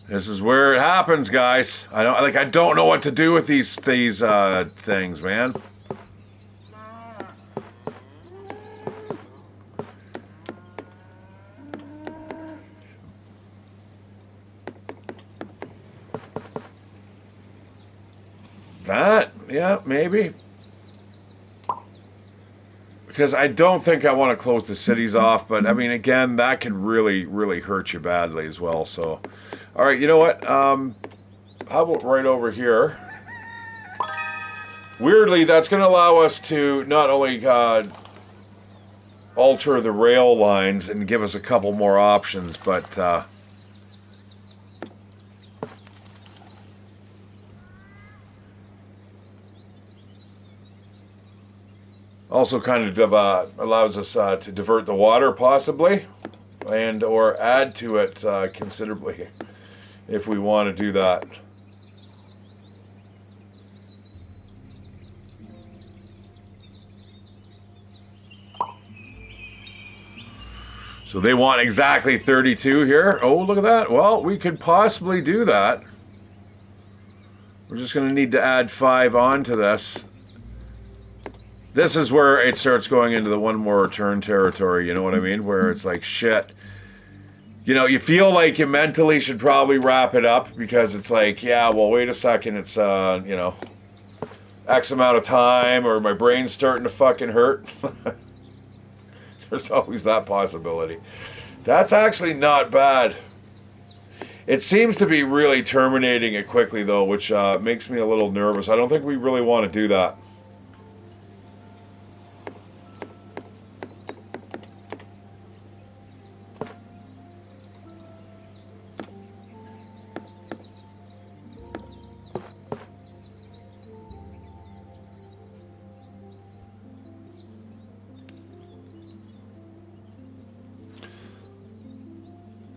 This is where it happens, guys. I don't know what to do with these things, man. That, yeah, maybe. Because I don't think I want to close the cities off, but I mean, again, that can really, really hurt you badly as well. So, all right, you know what? How about right over here? Weirdly, that's going to allow us to not only alter the rail lines and give us a couple more options, but also kind of allows us to divert the water possibly, and or add to it considerably if we want to do that. So they want exactly 32 here. Oh, look at that. Well, we could possibly do that. We're just going to need to add 5 onto this. This is where it starts going into the one more turn territory, you know what I mean? Where it's like, shit. You know, you feel like you mentally should probably wrap it up because it's like, yeah, well, wait a second. It's, you know, X amount of time, or my brain's starting to fucking hurt. There's always that possibility. That's actually not bad. It seems to be really terminating it quickly, though, which makes me a little nervous. I don't think we really want to do that.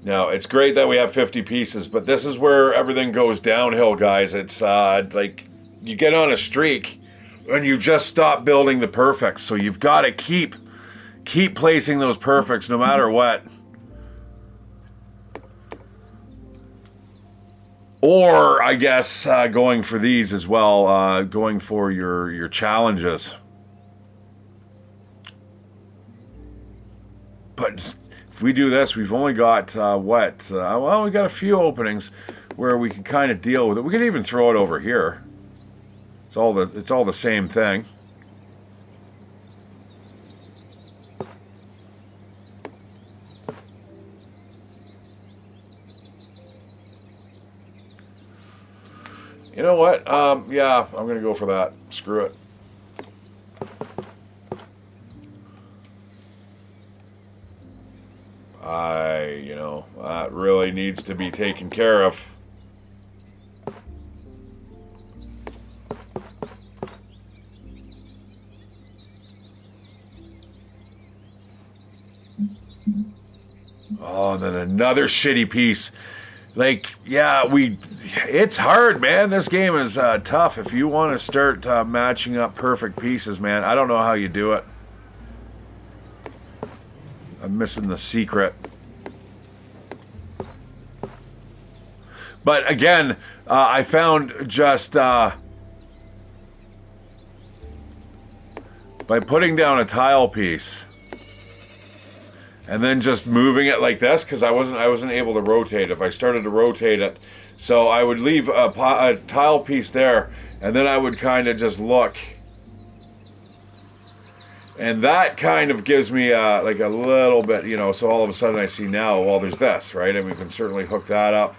Now, it's great that we have 50 pieces, but this is where everything goes downhill, guys. It's like you get on a streak and you just stop building the perfects. So you've got to keep placing those perfects no matter what. Or, I guess, going for these as well, going for your challenges. But if we do this, we've only got, what? Well, we got a few openings where we can kind of deal with it. We can even throw it over here. It's all the same thing. You know what? Yeah, I'm going to go for that. Screw it. That really needs to be taken care of. Oh, and then another shitty piece. Like, yeah, it's hard, man. This game is tough. If you want to start matching up perfect pieces, man, I don't know how you do it. I'm missing the secret. But again, I found just by putting down a tile piece and then just moving it like this, because I wasn't able to rotate. If I started to rotate it, so I would leave a tile piece there, and then I would kind of just look, and that kind of gives me like a little bit, so all of a sudden I see now, well, there's this, right, and we can certainly hook that up.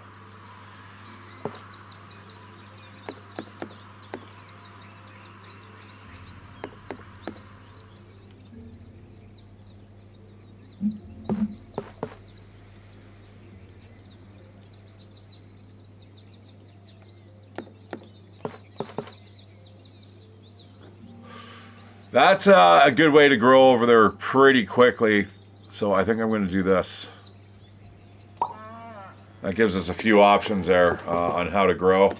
That's a good way to grow over there pretty quickly, so I think I'm going to do this. That gives us a few options there on how to grow.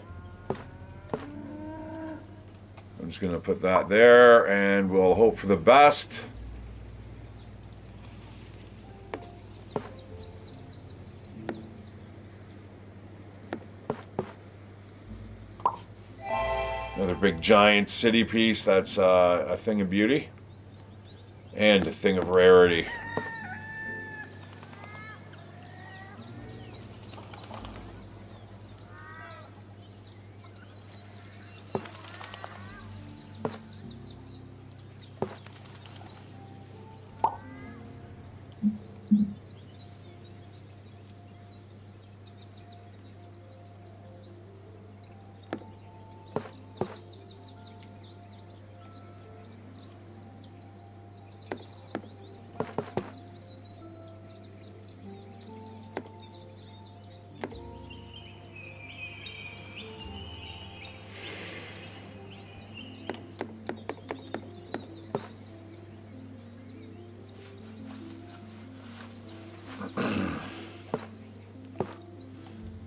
I'm just going to put that there, and we'll hope for the best. Another big giant city piece. That's a thing of beauty and a thing of rarity.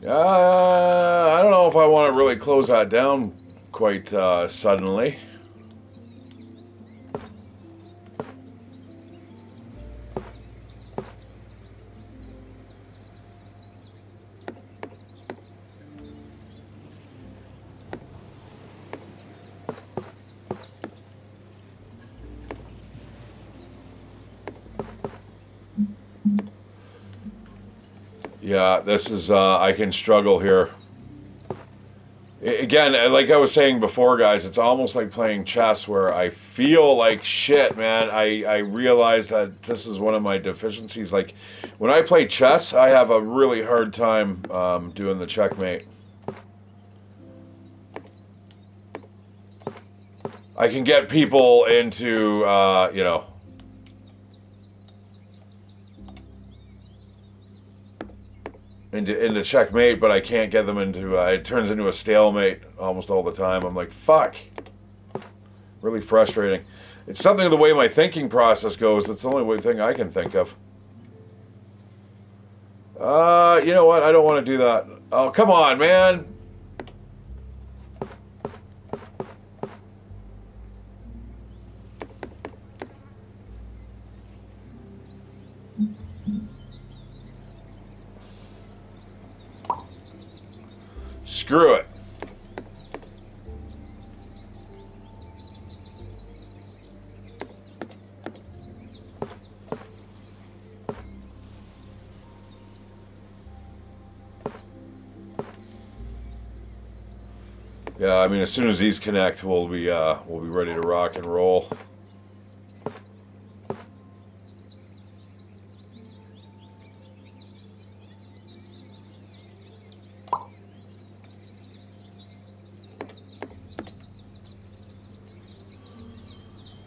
I don't know if I want to really close that down quite suddenly. Yeah, this is, I can struggle here. Again, like I was saying before, guys, it's almost like playing chess where I feel like shit, man. I realize that this is one of my deficiencies. Like when I play chess, I have a really hard time doing the checkmate. I can get people into, into checkmate, but I can't get them into. It turns into a stalemate almost all the time. I'm like, fuck. Really frustrating. It's something of the way my thinking process goes. That's the only thing I can think of. You know what? I don't want to do that. Oh, come on, man. Screw it. Yeah, I mean, as soon as these connect, we'll be ready to rock and roll.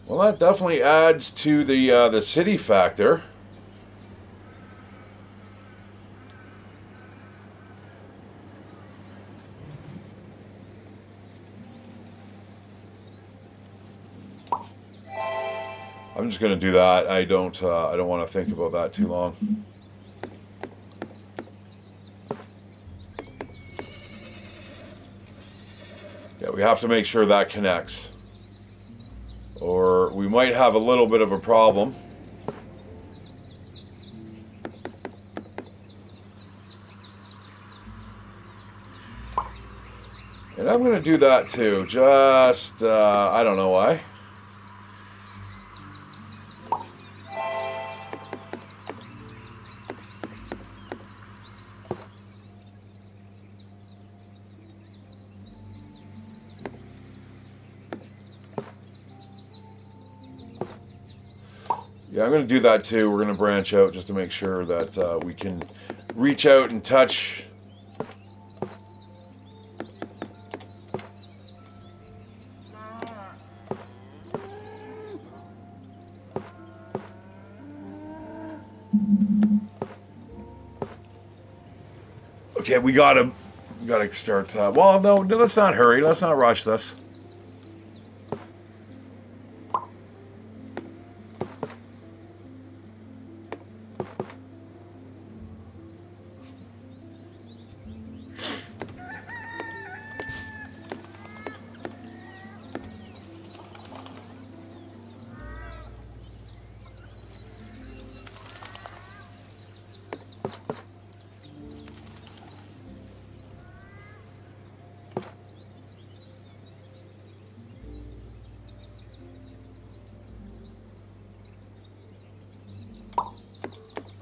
Well, that definitely adds to the city factor. I'm just gonna do that. I don't want to think about that too long. Yeah, we have to make sure that connects, or we might have a little bit of a problem. And I'm gonna do that too. Just I don't know why. Yeah, I'm going to do that too. We're going to branch out just to make sure that we can reach out and touch. Okay, we gotta start. Well, no, let's not hurry. Let's not rush this.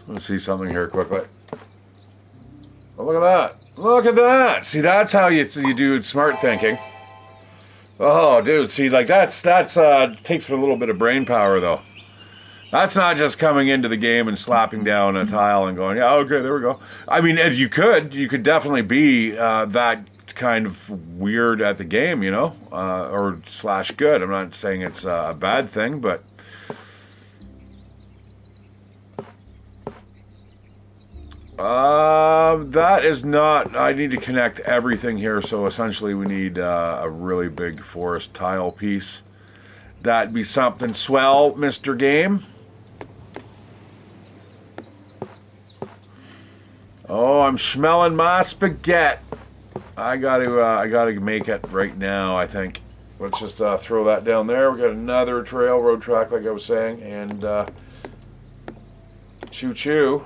Let's see something here quickly. Oh, look at that! Look at that! See, that's how you do smart thinking. Oh, dude, see, like that's takes a little bit of brain power though. That's not just coming into the game and slapping down a tile and going, yeah, okay, there we go. I mean, if you could definitely be that kind of weird at the game, you know, or slash good. I'm not saying it's a bad thing, but that is not. I need to connect everything here, so essentially we need a really big forest tile piece. That'd be something swell, Mr. Game. Oh, I'm smelling my spaghetti. I gotta make it right now, I think. Let's just throw that down there. We got another railroad track, like I was saying, and choo choo.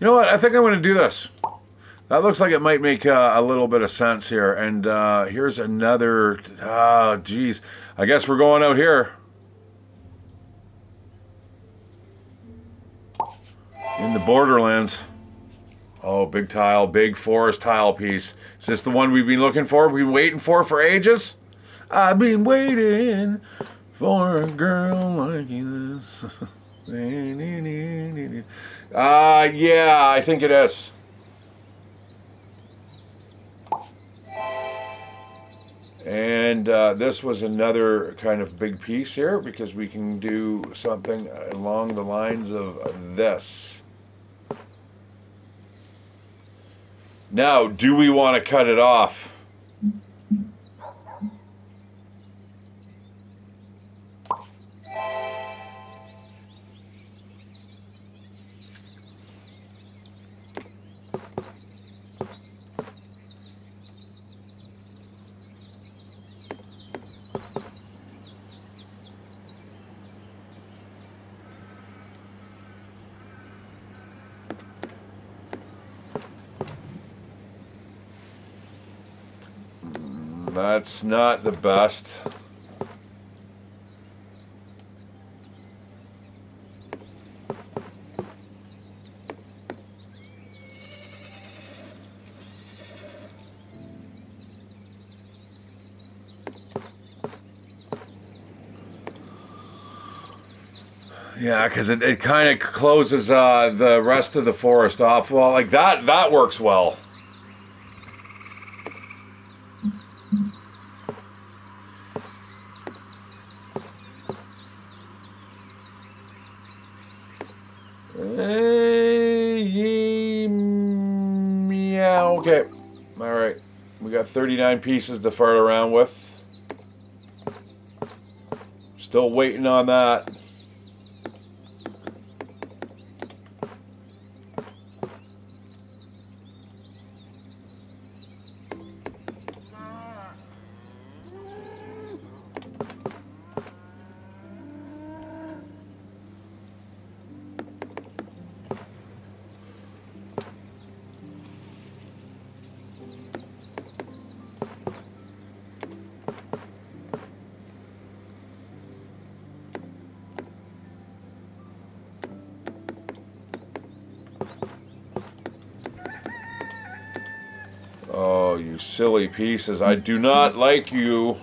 You know what? I think I'm going to do this. That looks like it might make a little bit of sense here. And here's another. Geez. I guess we're going out here. In the borderlands. Oh, big tile, big forest tile piece. Is this the one we've been looking for? We've been waiting for ages? I've been waiting for a girl like this. Yeah, I think it is. And this was another kind of big piece here because we can do something along the lines of this. Now, do we want to cut it off? That's not the best. Yeah, because it kind of closes the rest of the forest off. Well, like that works well. Yeah, okay. All right. We got 39 pieces to fart around with. Still waiting on that. Oh, you silly pieces. I do not like you.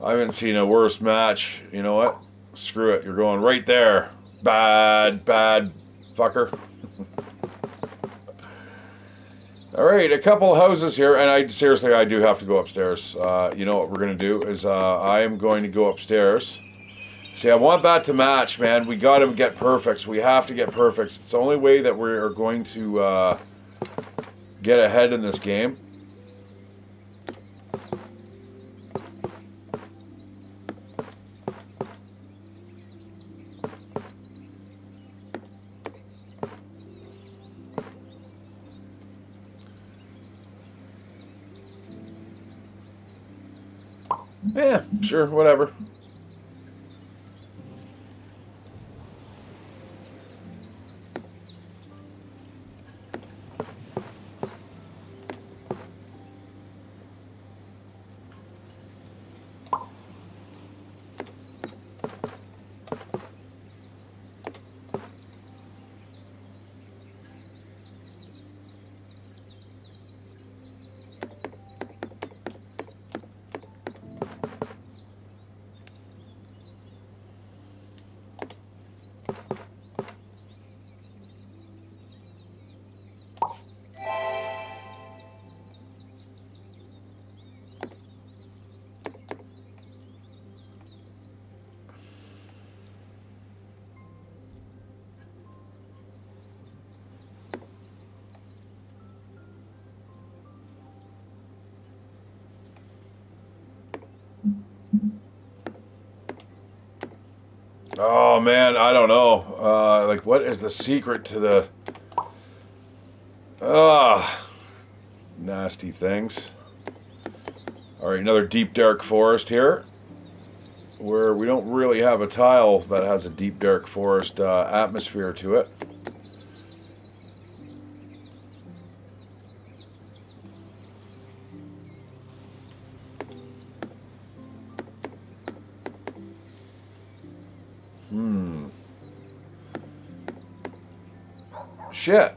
I haven't seen a worse match. You know what? Screw it. You're going right there. Bad fucker. All right, a couple of houses here, and I do have to go upstairs. You know what we're going to do is I am going to go upstairs. See, I want that to match, man. We got to get perfects. We have to get perfects. It's the only way that we are going to get ahead in this game. Yeah, sure, whatever. Oh man, I don't know. Like, what is the secret to the? nasty things. All right, another deep dark forest here, where we don't really have a tile that has a deep dark forest atmosphere to it. Shit.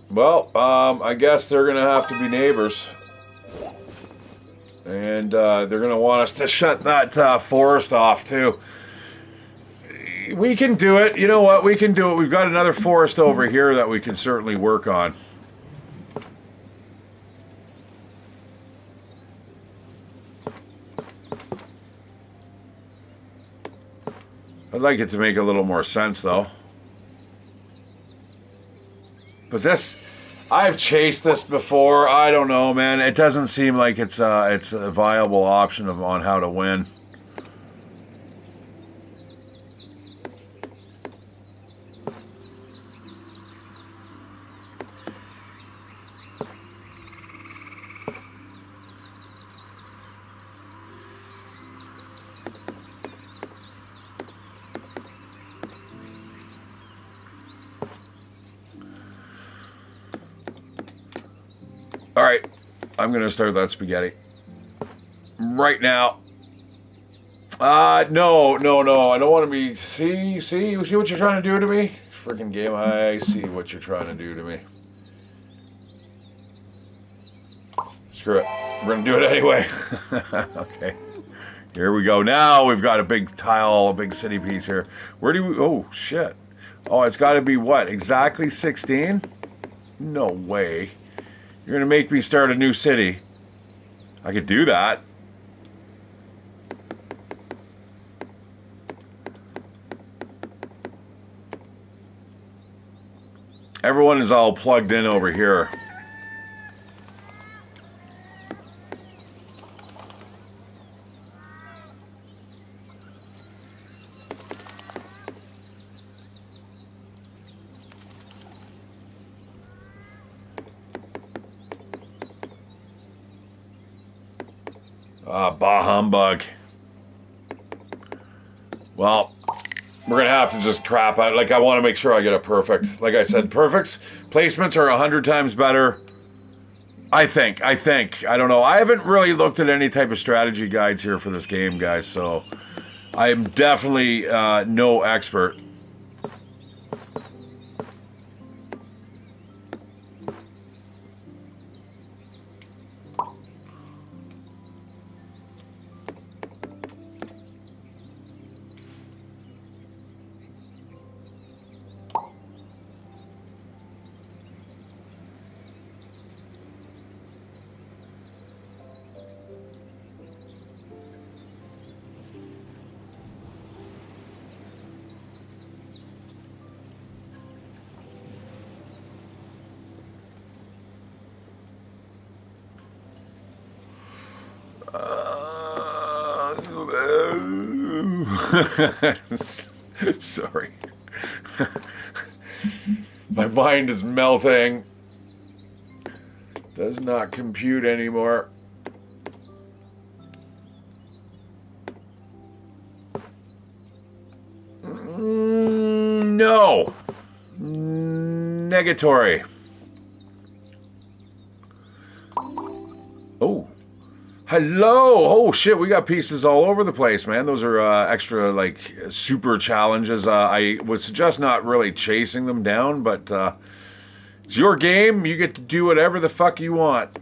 Well, I guess they're going to have to be neighbors. And they're going to want us to shut that forest off, too. We can do it. You know what? We can do it. We've got another forest over here that we can certainly work on. I'd like it to make a little more sense, though. But this, I've chased this before. I don't know, man. It doesn't seem like it's a viable option on how to win. All right, I'm going to start that spaghetti right now. No. I don't want to be... See? You see what you're trying to do to me? Freaking game. I see what you're trying to do to me. Screw it. We're going to do it anyway. Okay. Here we go. Now we've got a big tile, a big city piece here. Where do we... Oh, shit. Oh, it's got to be what? Exactly 16? No way. You're going to make me start a new city. I could do that. Everyone is all plugged in over here. Bah humbug. Well, we're going to have to just crap out. Like, I want to make sure I get it perfect. Like I said, perfects, placements are 100 times better. I think. I don't know. I haven't really looked at any type of strategy guides here for this game, guys, so I'm definitely no expert. Sorry. My mind is melting. Does not compute anymore. No. Negatory. Oh. Hello! Oh shit, we got pieces all over the place, man. Those are extra, like, super challenges. I would suggest not really chasing them down, but it's your game. You get to do whatever the fuck you want.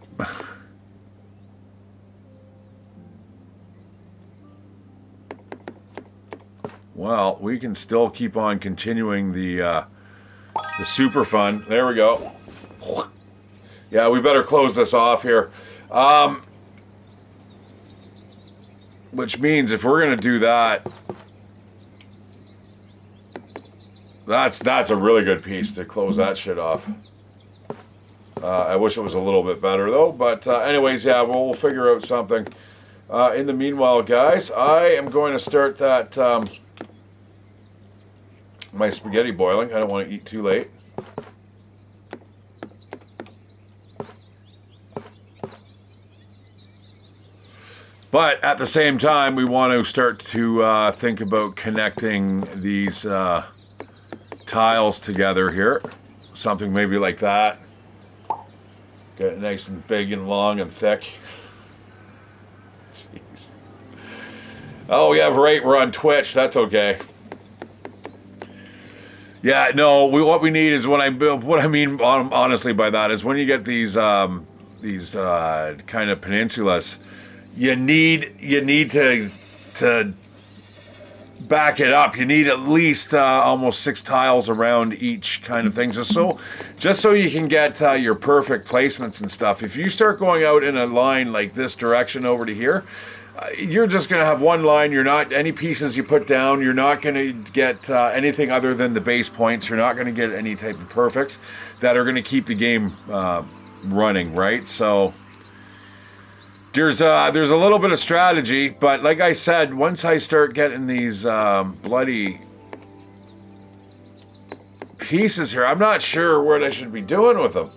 Well, we can still keep on continuing the super fun. There we go. Yeah, we better close this off here. Which means if we're going to do that, that's a really good piece to close that shit off. I wish it was a little bit better, though. But anyways, yeah, we'll figure out something. In the meanwhile, guys, I am going to start that my spaghetti boiling. I don't want to eat too late. But at the same time, we want to start to think about connecting these tiles together here. Something maybe like that. Get it nice and big and long and thick. Jeez. Oh, yeah, right. We're on Twitch. That's okay. Yeah, no. What we need is what I mean honestly by that is when you get these kind of peninsulas. You need to back it up. You need at least almost 6 tiles around each kind of thing, just so you can get your perfect placements and stuff. If you start going out in a line like this direction over to here, you're just going to have one line. You're not any pieces you put down. You're not going to get anything other than the base points. You're not going to get any type of perfects that are going to keep the game running, right? So. There's a little bit of strategy, but like I said, once I start getting these bloody pieces here, I'm not sure what I should be doing with them.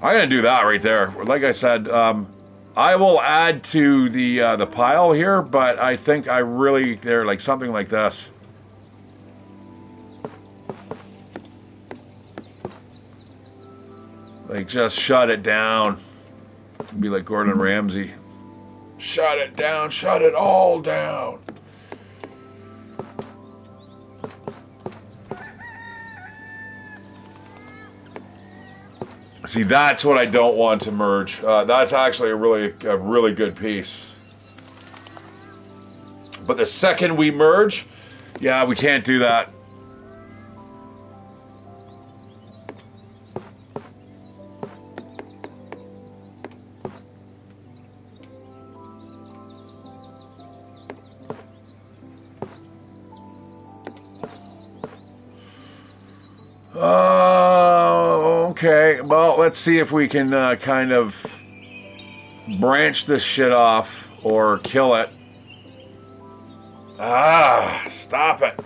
I'm gonna do that right there. Like I said, I will add to the pile here, but I think they're like something like this. Like just shut it down. Be like Gordon Ramsay. Shut it down, shut it all down. See, that's what I don't want to merge. That's actually a really good piece. But the second we merge, yeah, we can't do that. Okay, well, let's see if we can kind of branch this shit off or kill it. Ah, stop it.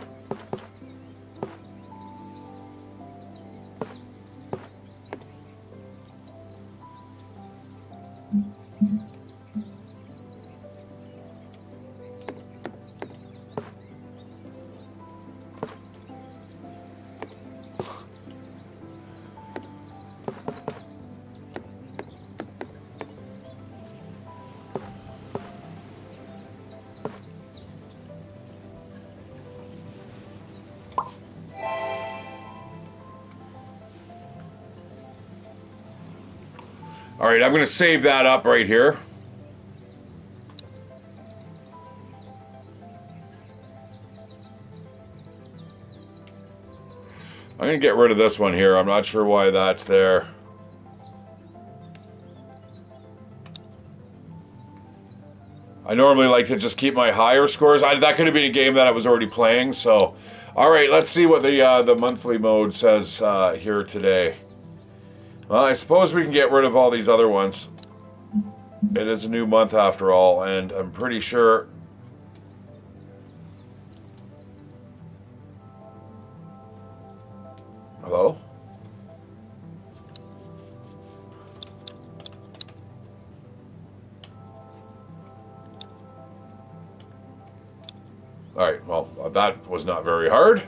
All right, I'm going to save that up right here. I'm going to get rid of this one here. I'm not sure why that's there. I normally like to just keep my higher scores. That could have been a game that I was already playing. So, all right, let's see what the monthly mode says here today. Well, I suppose we can get rid of all these other ones. It is a new month after all, and I'm pretty sure... Hello? Alright, well, that was not very hard.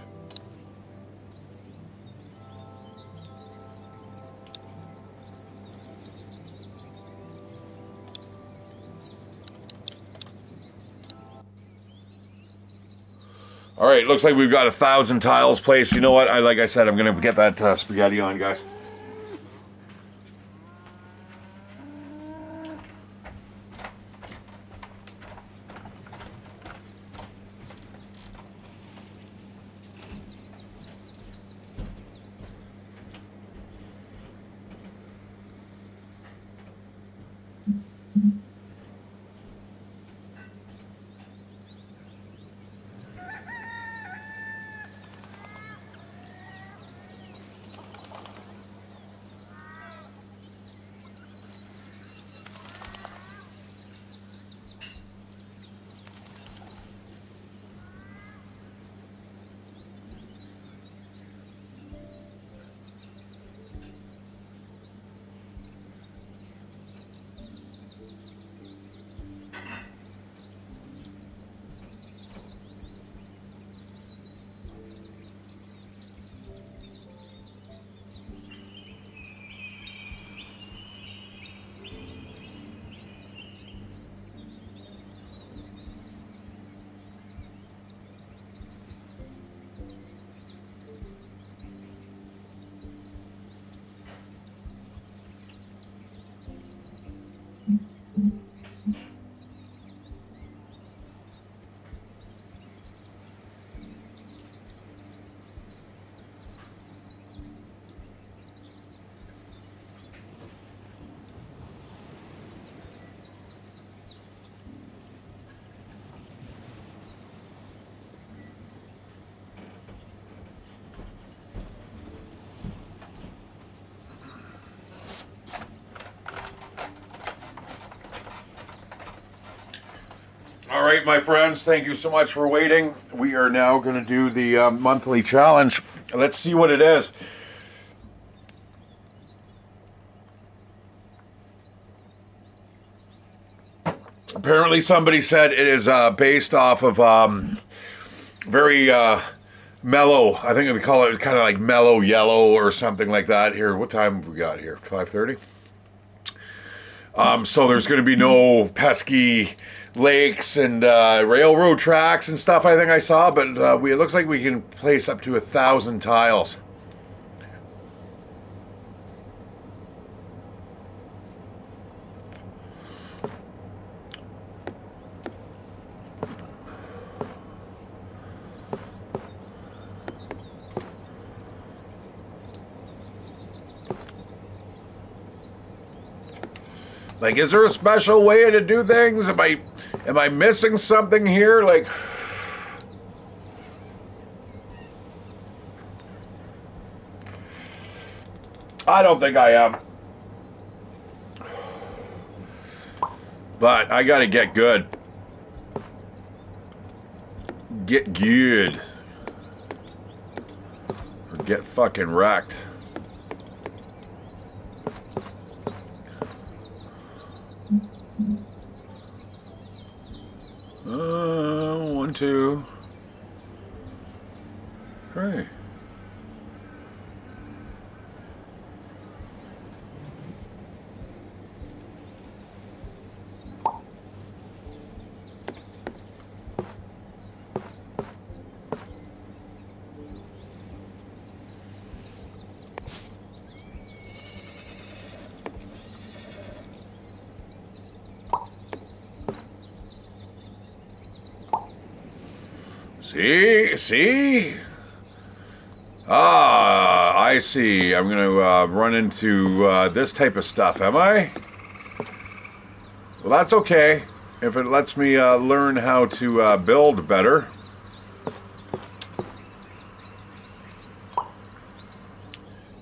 All right, looks like we've got 1,000 tiles placed. You know what? Like I said, I'm going to get that spaghetti on, guys. right, my friends, thank you so much for waiting. We are now going to do the monthly challenge. Let's see what it is. Apparently somebody said it is based off of very mellow. I think they call it kind of like mellow yellow or something like that. Here, what time have we got here? 5:30? So there's going to be no pesky lakes and railroad tracks and stuff, I think I saw, but it looks like we can place up to 1,000 tiles. Like, is there a special way to do things? Am I missing something here? Like, I don't think I am. But I gotta get good. Get good. Or get fucking wrecked. One, two, three. See? Ah, I see. I'm going to run into this type of stuff, am I? Well, that's okay. If it lets me learn how to build better.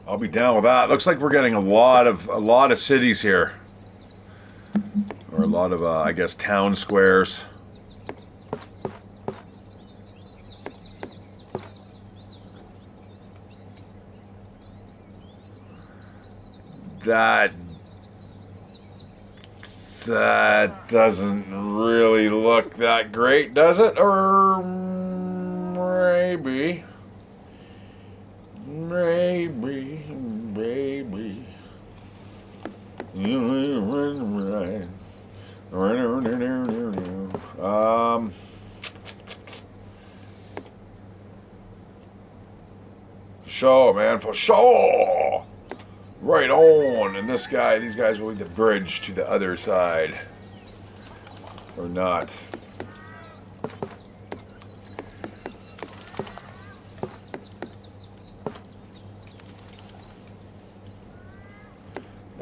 I'll be down with that. Looks like we're getting a lot of cities here. Or a lot of, I guess, town squares. That doesn't really look that great, does it? Or maybe. Sure, man, for sure. Right on, and these guys will be the bridge to the other side. Or not.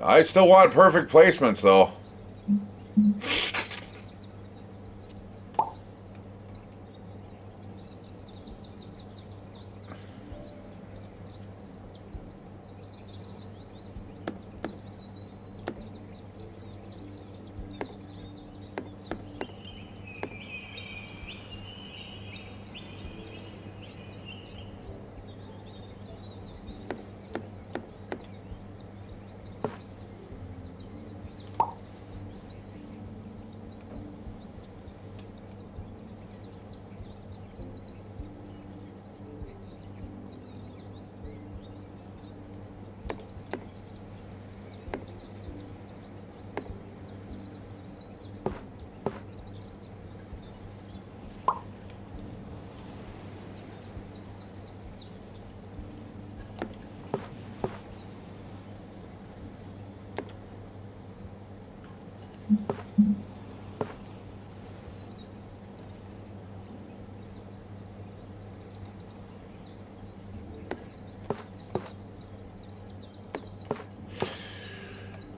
I still want perfect placements, though.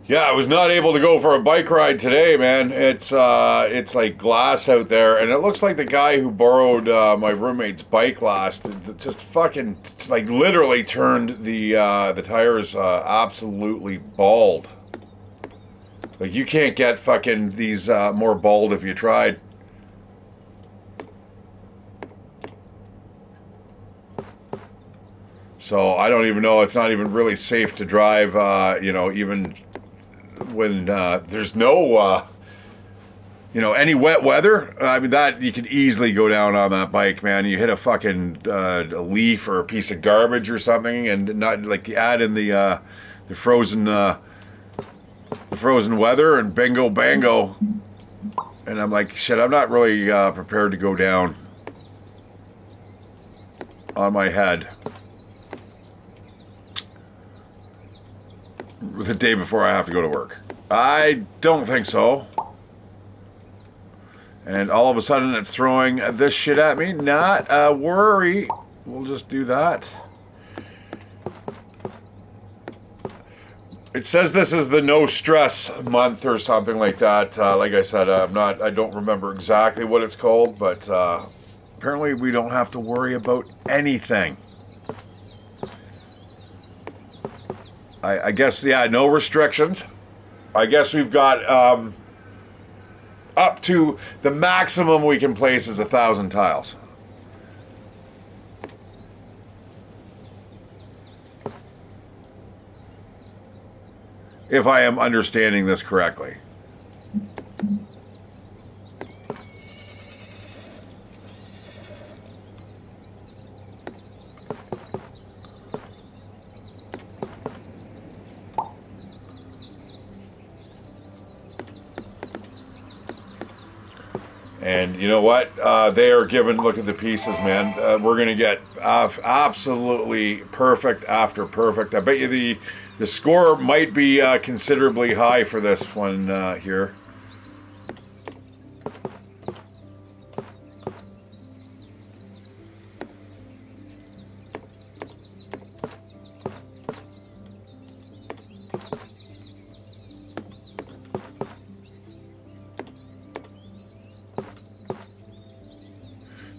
Yeah, I was not able to go for a bike ride today, man. It's like glass out there, and it looks like the guy who borrowed my roommate's bike last just fucking like literally turned the tires absolutely bald. Like, you can't get fucking these more bald if you tried. So I don't even know. It's not even really safe to drive, you know, even when there's no, you know, any wet weather. I mean, that you could easily go down on that bike, man. You hit a fucking a leaf or a piece of garbage or something, and not like add in the frozen weather, and bingo bango. And I'm like, shit, I'm not really prepared to go down on my head the day before I have to go to work. I don't think so. And all of a sudden it's throwing this shit at me. Not a worry. We'll just do that. It says this is the no stress month or something like that. Like I said, I don't remember exactly what it's called, but apparently we don't have to worry about anything. I guess, yeah, no restrictions. I guess we've got up to the maximum we can place is 1,000 tiles. If I am understanding this correctly. And you know what? They are given, look at the pieces, man. We're going to get absolutely perfect after perfect. I bet you the score might be considerably high for this one here.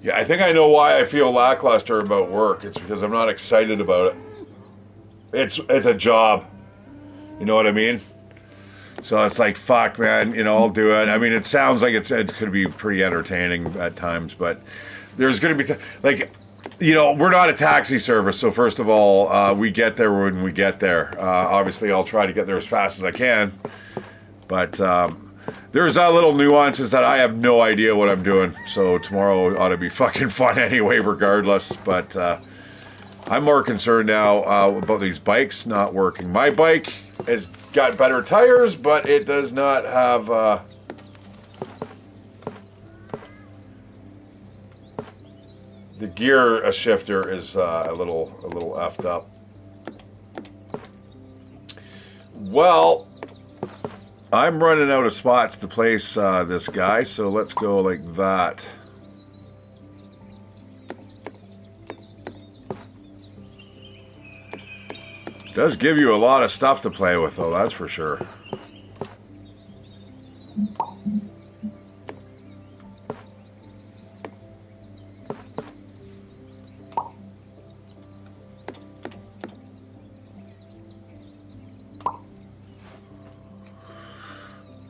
Yeah, I think I know why I feel lackluster about work. It's because I'm not excited about it. It's a job. You know what I mean? So it's like, fuck, man, you know, I'll do it. I mean, it sounds like it could be pretty entertaining at times, but there's going to be, like, you know, we're not a taxi service. So first of all, we get there when we get there. Obviously, I'll try to get there as fast as I can. But there's little nuances that I have no idea what I'm doing. So tomorrow ought to be fucking fun anyway, regardless. But I'm more concerned now about these bikes not working. My bike has got better tires, but it does not have the gear shifter is a little effed up. Well, I'm running out of spots to place this guy, so let's go like that. Does give you a lot of stuff to play with, though, that's for sure.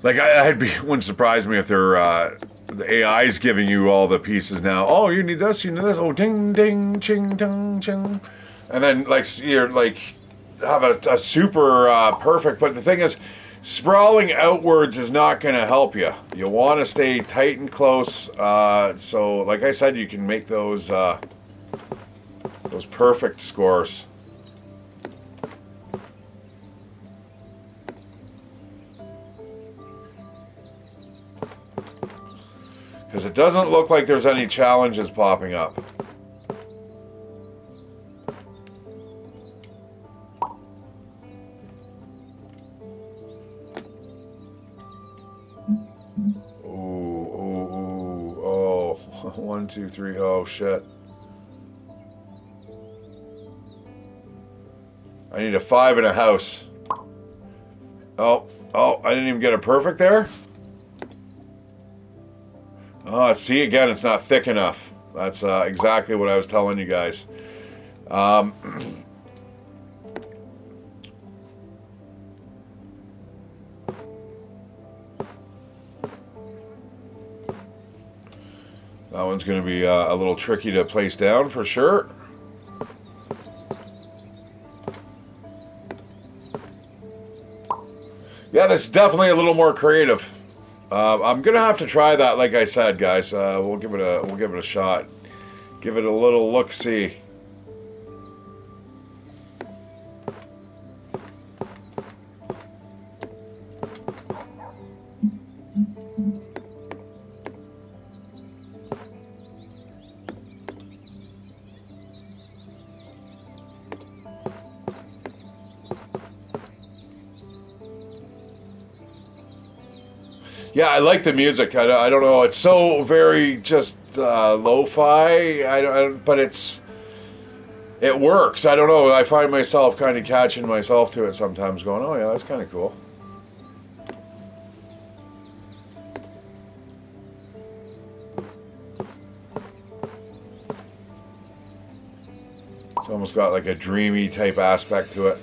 Like, wouldn't surprise me if they're, the AI's giving you all the pieces now. Oh, you need this, you need this. Oh, ding, ding, ching, ding, ching. And then, like, you're, like, have a super perfect, but the thing is, sprawling outwards is not going to help you. You want to stay tight and close. So, like I said, you can make those perfect scores. Because it doesn't look like there's any challenges popping up. Oh, 1, 2, 3, oh shit. I need a 5 in a house. Oh, I didn't even get a perfect there? Oh, see, again, it's not thick enough. That's exactly what I was telling you guys. That one's going to be a little tricky to place down for sure. Yeah, this is definitely a little more creative. I'm gonna have to try that. Like I said, guys, we'll give it a shot. Give it a little look see. Yeah, I like the music. I don't know. It's so very just lo-fi. But it works. I don't know. I find myself kind of catching myself to it sometimes, going, "Oh yeah, that's kind of cool." It's almost got like a dreamy type aspect to it.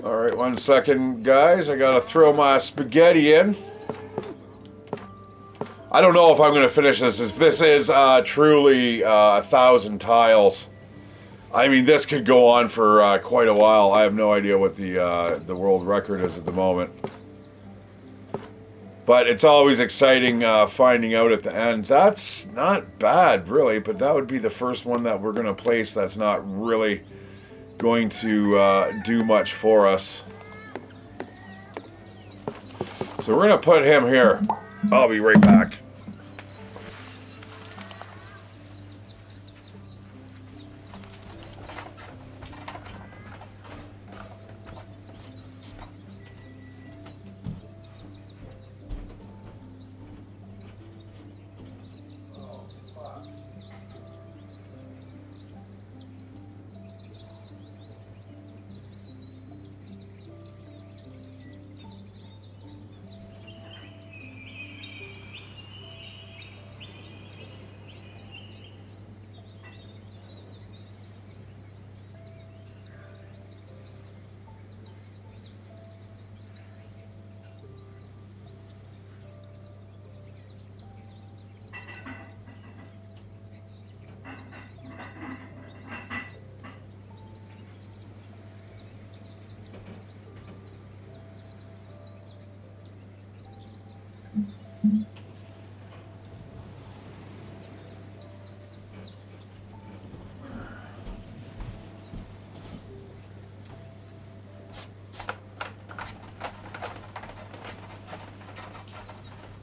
All right, 1 second, guys. I gotta throw my spaghetti in. I don't know if I'm gonna finish this. This is truly 1,000 tiles. I mean, this could go on for quite a while. I have no idea what the world record is at the moment. But it's always exciting finding out at the end. That's not bad, really, but that would be the first one that we're going to place that's not really going to do much for us. So we're going to put him here. I'll be right back.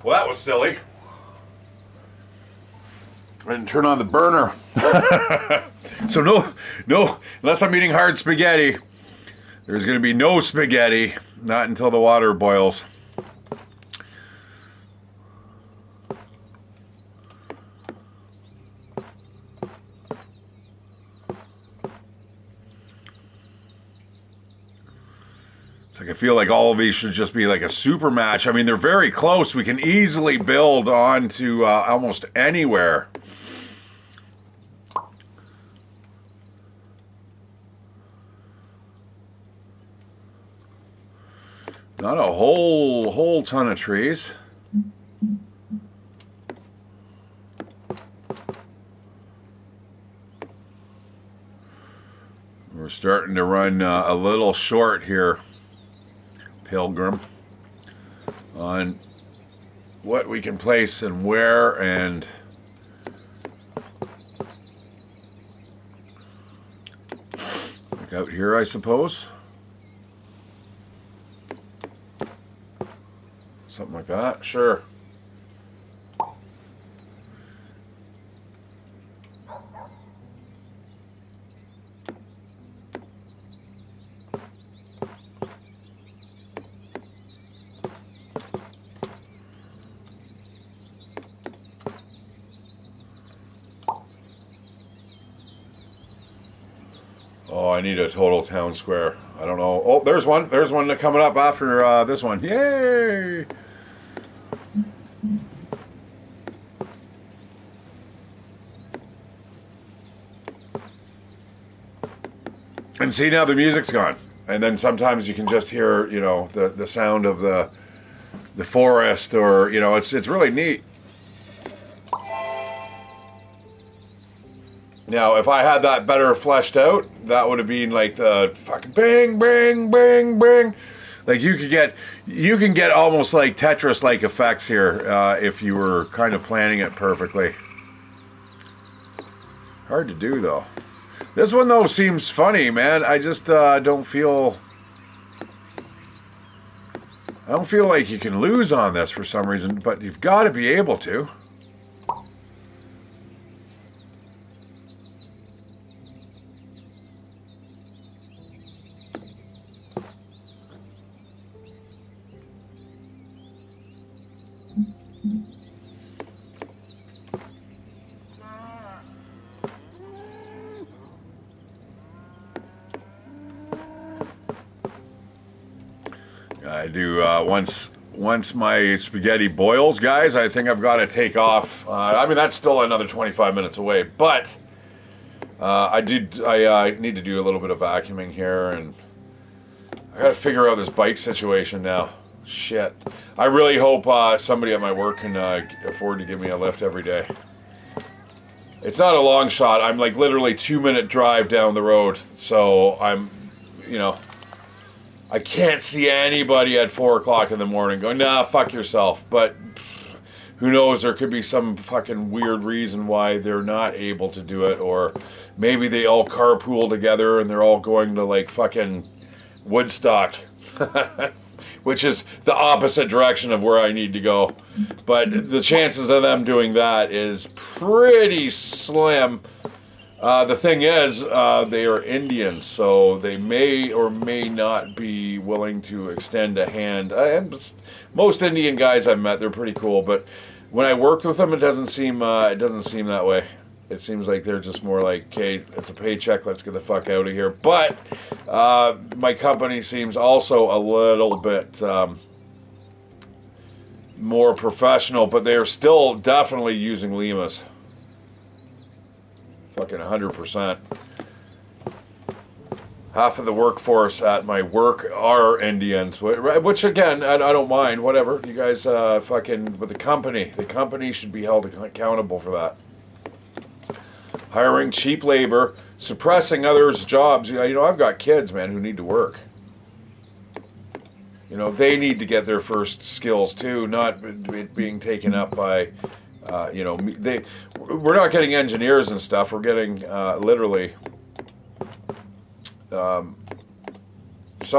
Well, that was silly. I didn't turn on the burner. So no, unless I'm eating hard spaghetti, there's going to be no spaghetti, not until the water boils. It's like I feel like all of these should just be like a super match. I mean, they're very close. We can easily build onto almost anywhere. Not a whole ton of trees. We're starting to run a little short here, Pilgrim, on what we can place and where, and like out here, I suppose. Something like that, sure. Oh, I need a total town square. I don't know. Oh, there's one. There's one coming up after this one. Yay! And see, now the music's gone. And then sometimes you can just hear, you know, the sound of the forest, or, you know, it's really neat. Now, if I had that better fleshed out, that would have been like the fucking bang, bang, bang, bang. Like you can get almost like Tetris-like effects here if you were kind of planning it perfectly. Hard to do though. This one though seems funny, man. I just don't feel. I don't feel like you can lose on this for some reason, but you've got to be able to. I do once my spaghetti boils, guys. I think I've got to take off. I mean, that's still another 25 minutes away, but I need to do a little bit of vacuuming here, and I got to figure out this bike situation now. Shit. I really hope somebody at my work can afford to give me a lift every day. It's not a long shot. I'm like literally 2-minute drive down the road, so I'm, you know. I can't see anybody at 4 o'clock in the morning going, nah, fuck yourself. But who knows, there could be some fucking weird reason why they're not able to do it. Or maybe they all carpool together and they're all going to like fucking Woodstock. Which is the opposite direction of where I need to go. But the chances of them doing that is pretty slim. The thing is, they are Indians, so they may or may not be willing to extend a hand. And most Indian guys I've met, they're pretty cool. But when I worked with them, it doesn't seem that way. It seems like they're just more like, okay, it's a paycheck, let's get the fuck out of here. But my company seems also a little bit more professional, but they are still definitely using limas. Fucking 100%. Half of the workforce at my work are Indians, which again, I don't mind. Whatever, you guys, fucking. But the company should be held accountable for that. Hiring cheap labor, suppressing others' jobs. You know, I've got kids, man, who need to work. You know, they need to get their first skills too, not it being taken up by. You know, we're not getting engineers and stuff. We're getting literally some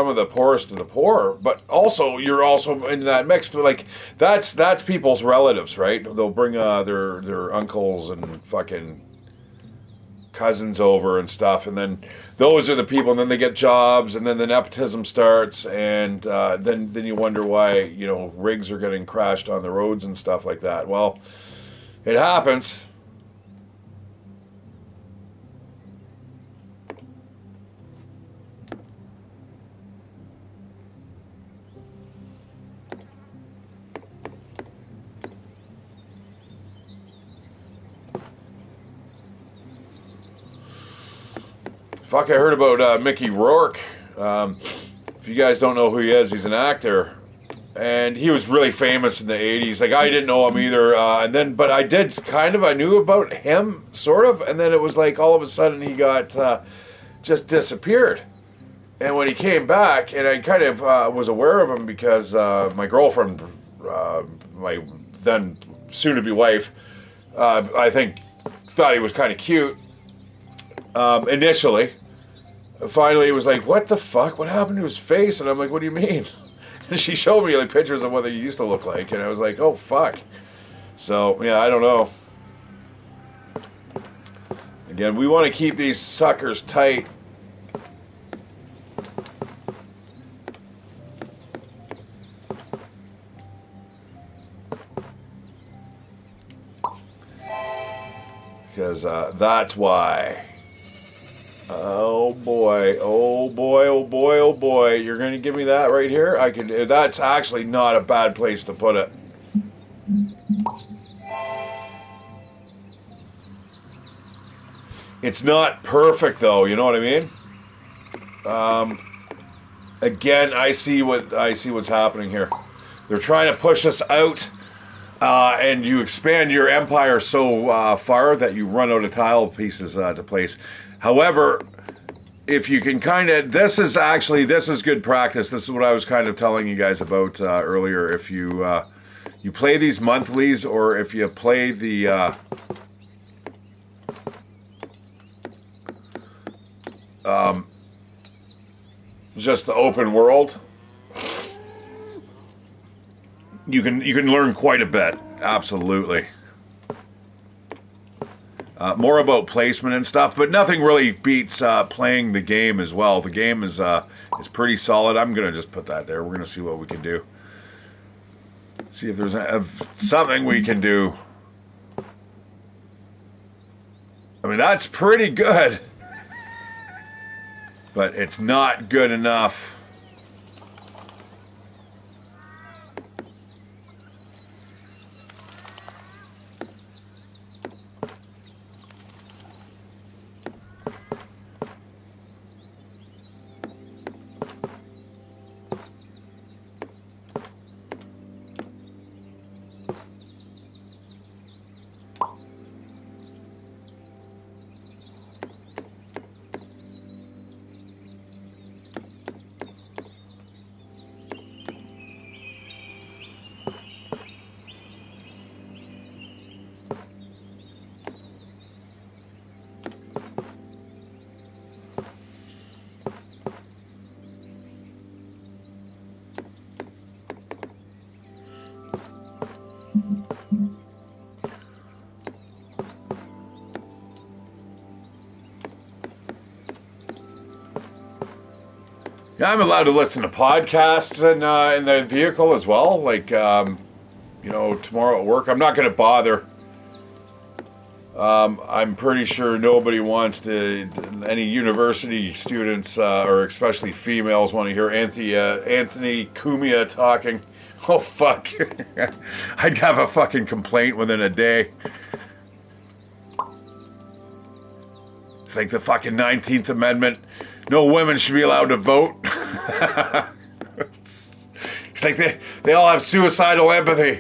of the poorest of the poor. But also, you're also in that mix. Like that's people's relatives, right? They'll bring their uncles and fucking cousins over and stuff, and then those are the people. And then they get jobs, and then the nepotism starts, and then you wonder why, you know, rigs are getting crashed on the roads and stuff like that. Well. It happens. Fuck, I heard about Mickey Rourke. If you guys don't know who he is, he's an actor. And he was really famous in the 80s. Like, I didn't know him either. But I did I knew about him, sort of. And then it was like all of a sudden he got, just disappeared. And when he came back, and I kind of was aware of him because my girlfriend, my then soon-to-be wife, I think thought he was kind of cute initially. Finally, it was like, what the fuck? What happened to his face? And I'm like, what do you mean? She showed me like pictures of what they used to look like, and I was like, "Oh fuck!" So yeah, I don't know. Again, we want to keep these suckers tight. Because that's why Oh boy, oh boy, oh boy, oh boy. You're going to give me that right here? I can. That's actually not a bad place to put it. It's not perfect though, you know what I mean? Um, again, I see what's happening here. They're trying to push us out, and you expand your empire so far that you run out of tile pieces to place. However, if you can kind of, this is good practice. This is what I was kind of telling you guys about earlier. If you play these monthlies, or if you play the just the open world, you can learn quite a bit. Absolutely. More about placement and stuff, but nothing really beats playing the game as well. The game is pretty solid. I'm gonna just put that there. We're gonna see what we can do. See if there's something we can do. I mean, that's pretty good, but it's not good enough. Yeah, I'm allowed to listen to podcasts in the vehicle as well. Like, tomorrow at work, I'm not going to bother. I'm pretty sure nobody wants to, any university students, or especially females, want to hear Anthony Cumia talking. Oh, fuck. I'd have a fucking complaint within a day. It's like the fucking 19th Amendment. No women should be allowed to vote. It's like they all have suicidal empathy.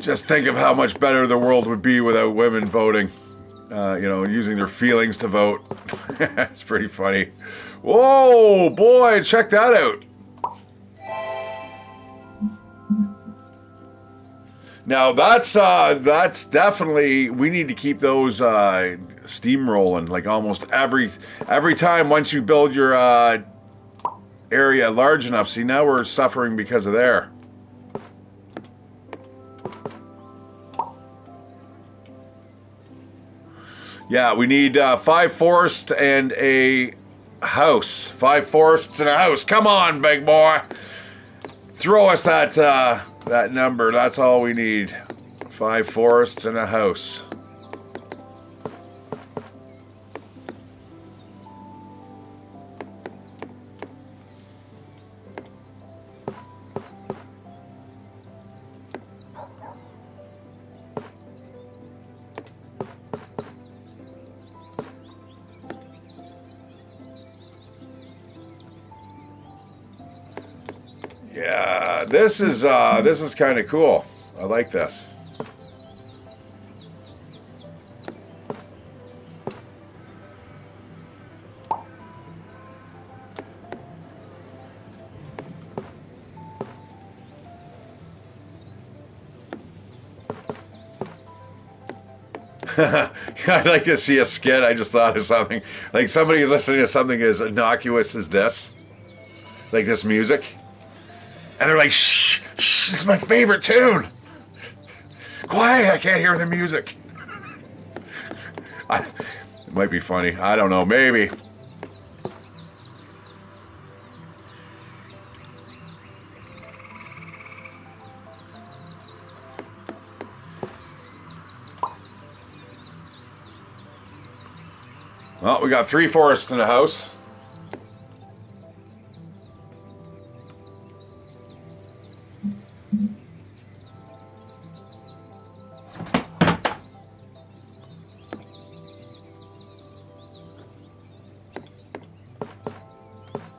Just think of how much better the world would be without women voting. Using their feelings to vote. It's pretty funny. Whoa, boy, check that out. Now that's definitely, we need to keep those steamrolling, like almost every time once you build your area large enough. See, now we're suffering because of there. Yeah, we need 5 forests and a house. 5 forests and a house. Come on, big boy. Throw us that number. That's all we need. 5 forests and a house. Yeah, this is kind of cool. I like this. I'd like to see a skit. I just thought of something. Like somebody listening to something as innocuous as this. Like this music. And they're like, shh, shh, this is my favorite tune. Quiet, I can't hear the music. It might be funny. I don't know, maybe. Well, we got 3 forests in the house.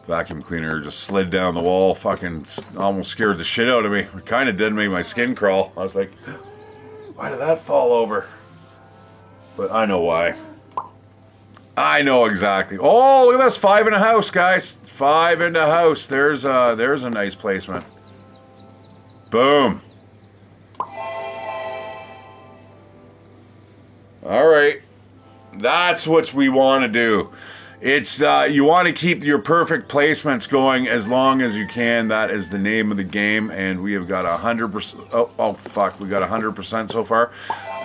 Vacuum cleaner just slid down the wall, fucking almost scared the shit out of me. It kind of did make my skin crawl. I was like, why did that fall over? But I know why. I know exactly. Oh, look at this, 5 in a house, guys. 5 in the house. There's a nice placement. Boom. All right. That's what we want to do. It's you want to keep your perfect placements going as long as you can. That is the name of the game, and we have got 100%. Oh fuck, we got 100% so far.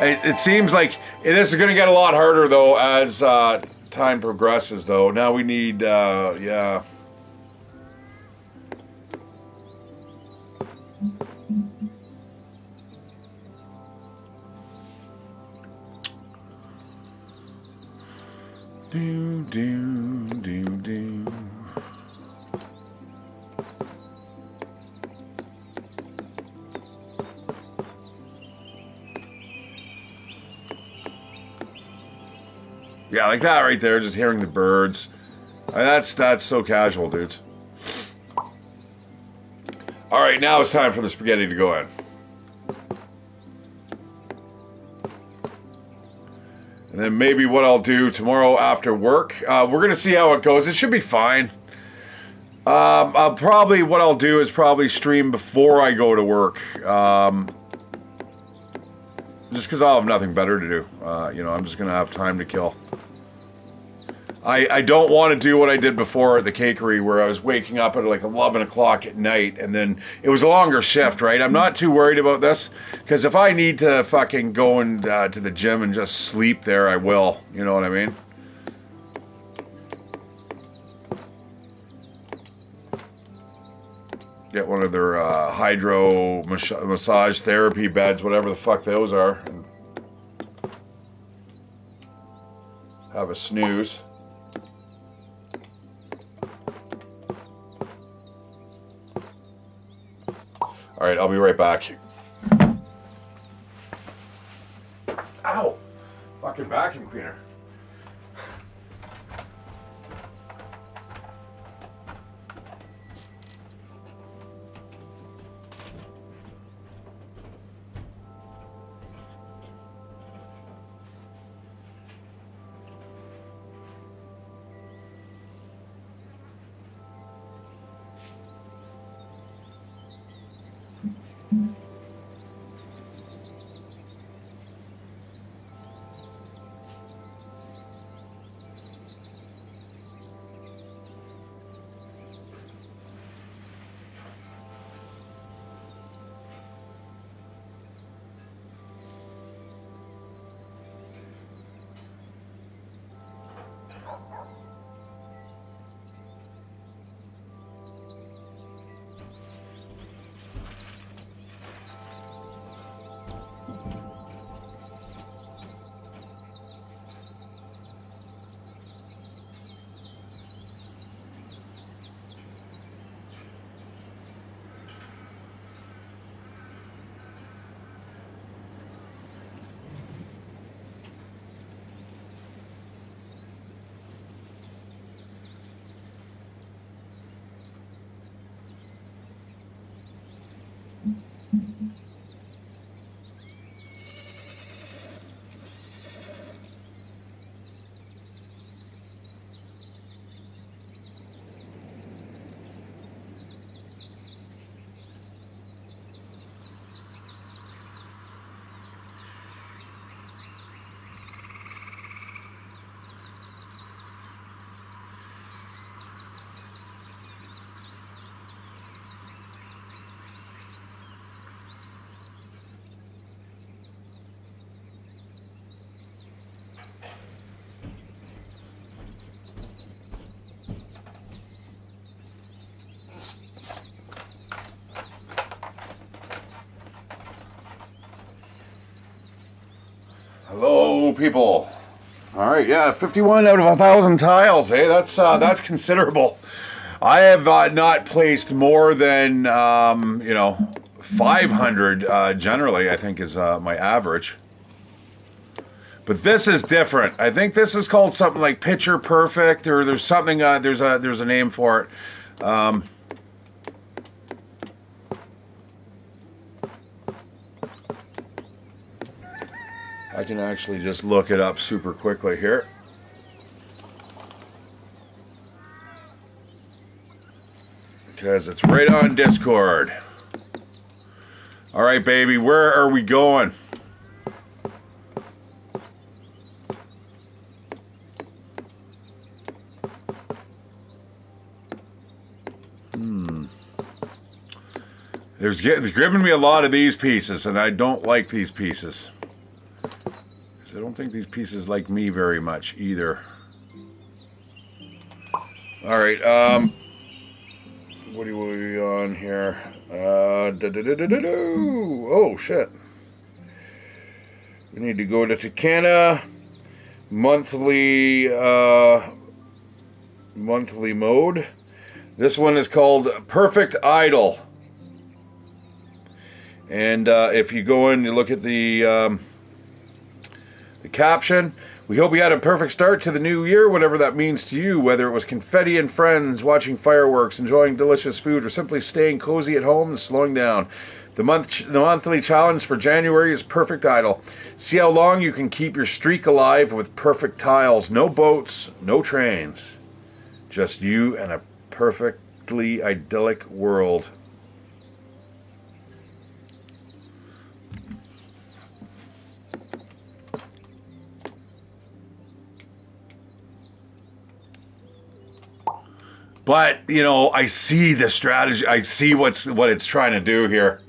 It seems like this is going to get a lot harder though as time progresses. Though now we need yeah. Do, do, do, do. Yeah, like that right there, just hearing the birds. That's so casual, dudes. All right, now it's time for the spaghetti to go in. And then maybe what I'll do tomorrow after work, we're going to see how it goes. It should be fine. What I'll do is probably stream before I go to work. Just because I'll have nothing better to do. I'm just going to have time to kill. I don't want to do what I did before at the cakery where I was waking up at like 11 o'clock at night and then it was a longer shift, right? I'm not too worried about this because if I need to fucking go to the gym and just sleep there, I will. You know what I mean? Get one of their hydro massage therapy beds, whatever the fuck those are. And have a snooze. All right, I'll be right back. Ow! Fucking vacuum cleaner. Hello, people. All right, yeah, 51 out of 1,000 tiles. Hey, that's considerable. I have not placed more than 500 generally. I think is my average. But this is different. I think this is called something like Picture Perfect, or there's something. There's a name for it. I can actually just look it up super quickly here. Because it's right on Discord. All right, baby, where are we going? There's given me a lot of these pieces, and I don't like these pieces. Because I don't think these pieces like me very much either. All right, what are we on here? Oh, shit. We need to go to Takana. Monthly mode. This one is called Perfect Idol. And if you go in, you look at the caption. We hope you had a perfect start to the new year, whatever that means to you, whether it was confetti and friends, watching fireworks, enjoying delicious food, or simply staying cozy at home and slowing down. The monthly challenge for January is Perfect Idol. See how long you can keep your streak alive with perfect tiles. No boats, no trains. Just you and a perfectly idyllic world. But, I see the strategy. I see what it's trying to do here.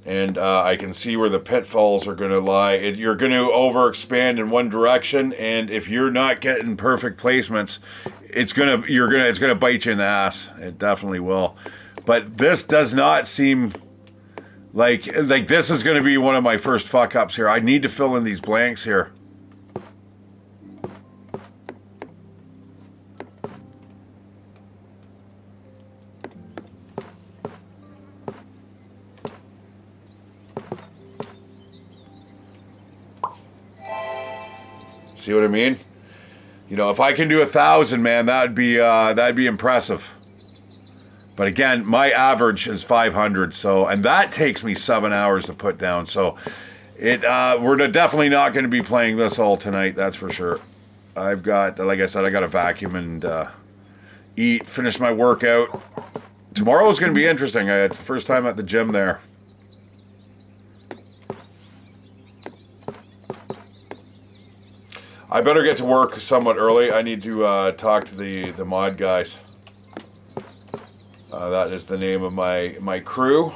And I can see where the pitfalls are going to lie. You're going to overexpand in one direction, and if you're not getting perfect placements, it's going to bite you in the ass. It definitely will. But this does not seem like this is going to be one of my first fuck ups here. I need to fill in these blanks here. See what I mean? If I can do 1,000, man, that'd be impressive. But again, my average is 500, and that takes me 7 hours to put down. So we're definitely not going to be playing this all tonight. That's for sure. I've got, like I said, I got to vacuum and eat, finish my workout. Tomorrow is going to be interesting. It's the first time at the gym there. I better get to work somewhat early. I need to talk to the mod guys. That is the name of my crew.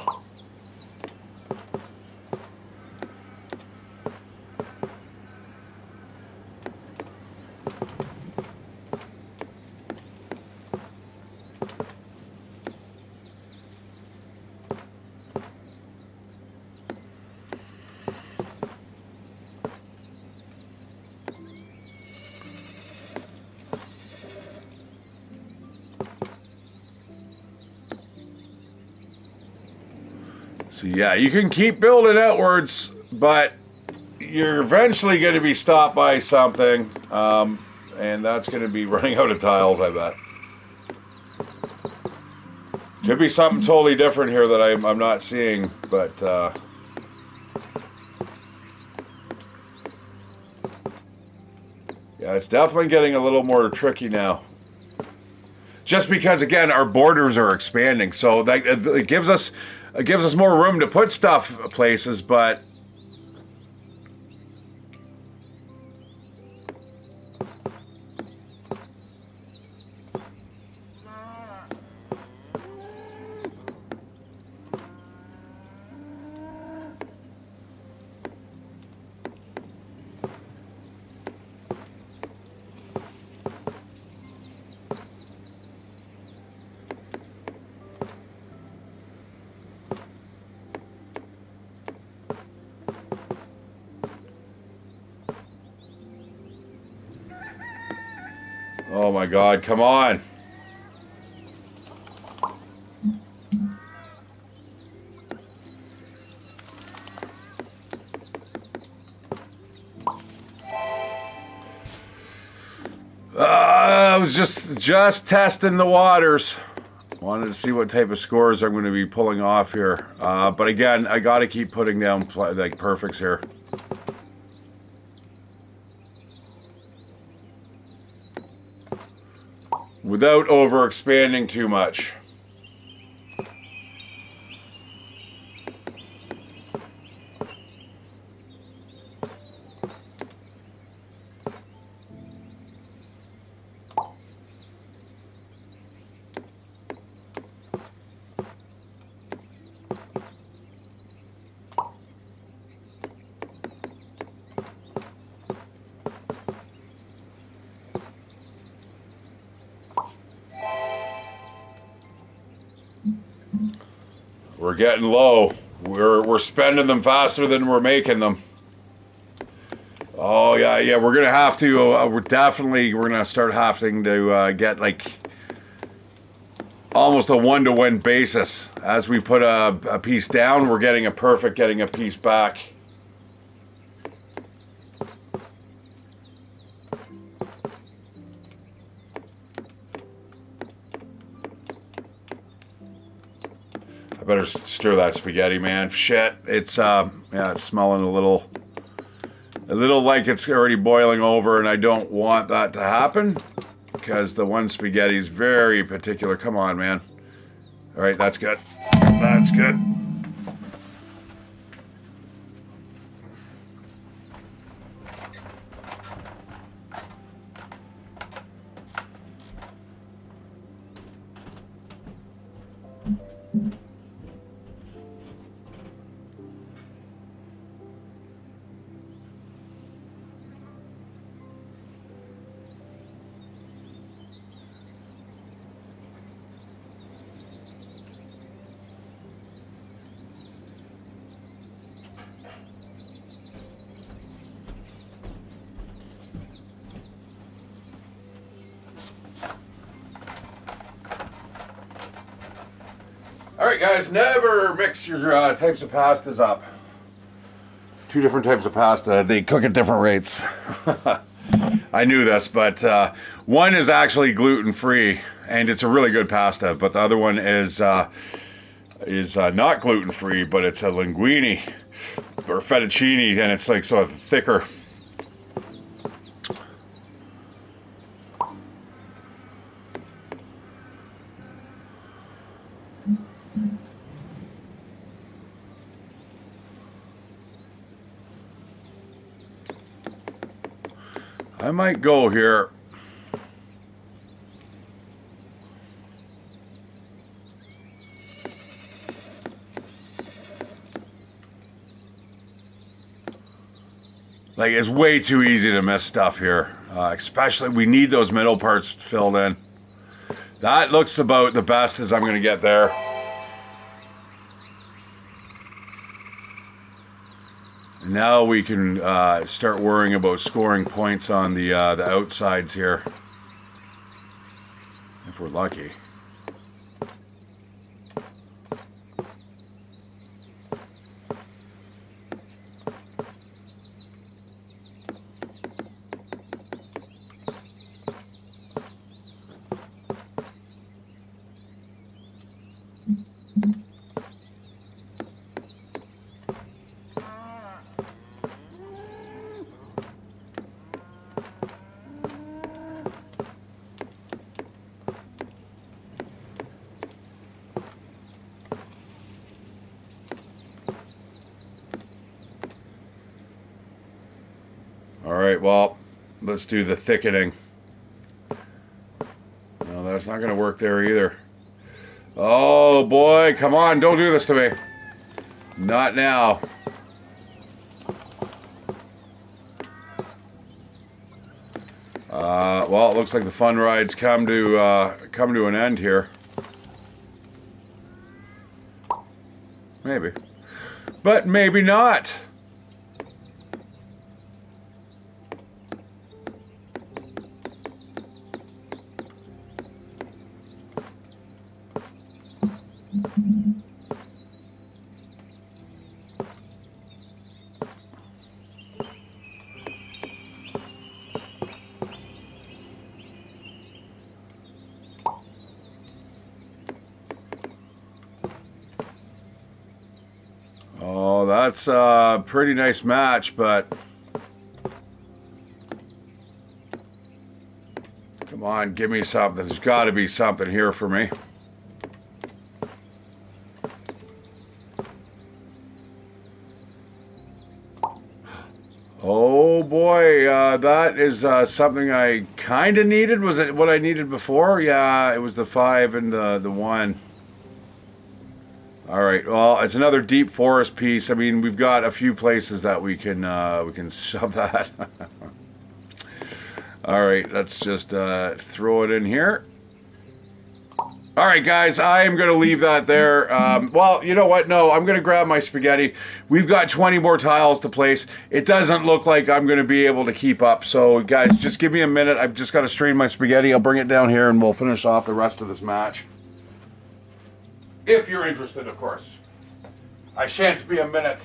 So yeah, you can keep building outwards, but you're eventually going to be stopped by something, and that's going to be running out of tiles, I bet. Could be something totally different here that I'm not seeing, but yeah, it's definitely getting a little more tricky now. Just because, again, our borders are expanding, so that it gives us more room to put stuff places, but Oh my God, come on. I was just testing the waters. Wanted to see what type of scores I'm going to be pulling off here. But again, I got to keep putting down like perfects here. Without overexpanding too much. We're getting low. We're spending them faster than we're making them. Oh yeah. We're gonna have to. We're gonna start having to get like almost a 1-to-1 basis. As we put a piece down, we're getting a perfect, getting a piece back. I better stir that spaghetti, man. Shit, it's it's smelling a little like it's already boiling over, and I don't want that to happen because the one spaghetti is very particular. Come on, man. All right, that's good. That's good. Alright guys, never mix your types of pastas up. 2 different types of pasta, they cook at different rates. I knew this, but one is actually gluten-free, and it's a really good pasta, but the other one is not gluten-free, but it's a linguine, or fettuccine, and it's like sort of thicker. I might go here. Like, it's way too easy to miss stuff here. Especially, we need those middle parts filled in. That looks about the best as I'm going to get there. Now we can start worrying about scoring points on the outsides here, if we're lucky. Alright, well, let's do the thickening. No, that's not going to work there either. Oh boy, come on, don't do this to me. Not now. Well, it looks like the fun ride's come to an end here. Maybe. But maybe not. that's a pretty nice match, but come on, give me something. There's got to be something here for me. Oh boy, that is something I kind of needed. Was it what I needed before? Yeah, it was the 5 and the 1. All right, well, it's another deep forest piece. I mean, we've got a few places that we can shove that. All right, let's just throw it in here. All right, guys, I am going to leave that there. Well, you know what? No, I'm going to grab my spaghetti. We've got 20 more tiles to place. It doesn't look like I'm going to be able to keep up. So, guys, just give me a minute. I've just got to strain my spaghetti. I'll bring it down here, and we'll finish off the rest of this match. If you're interested, of course. I shan't be a minute.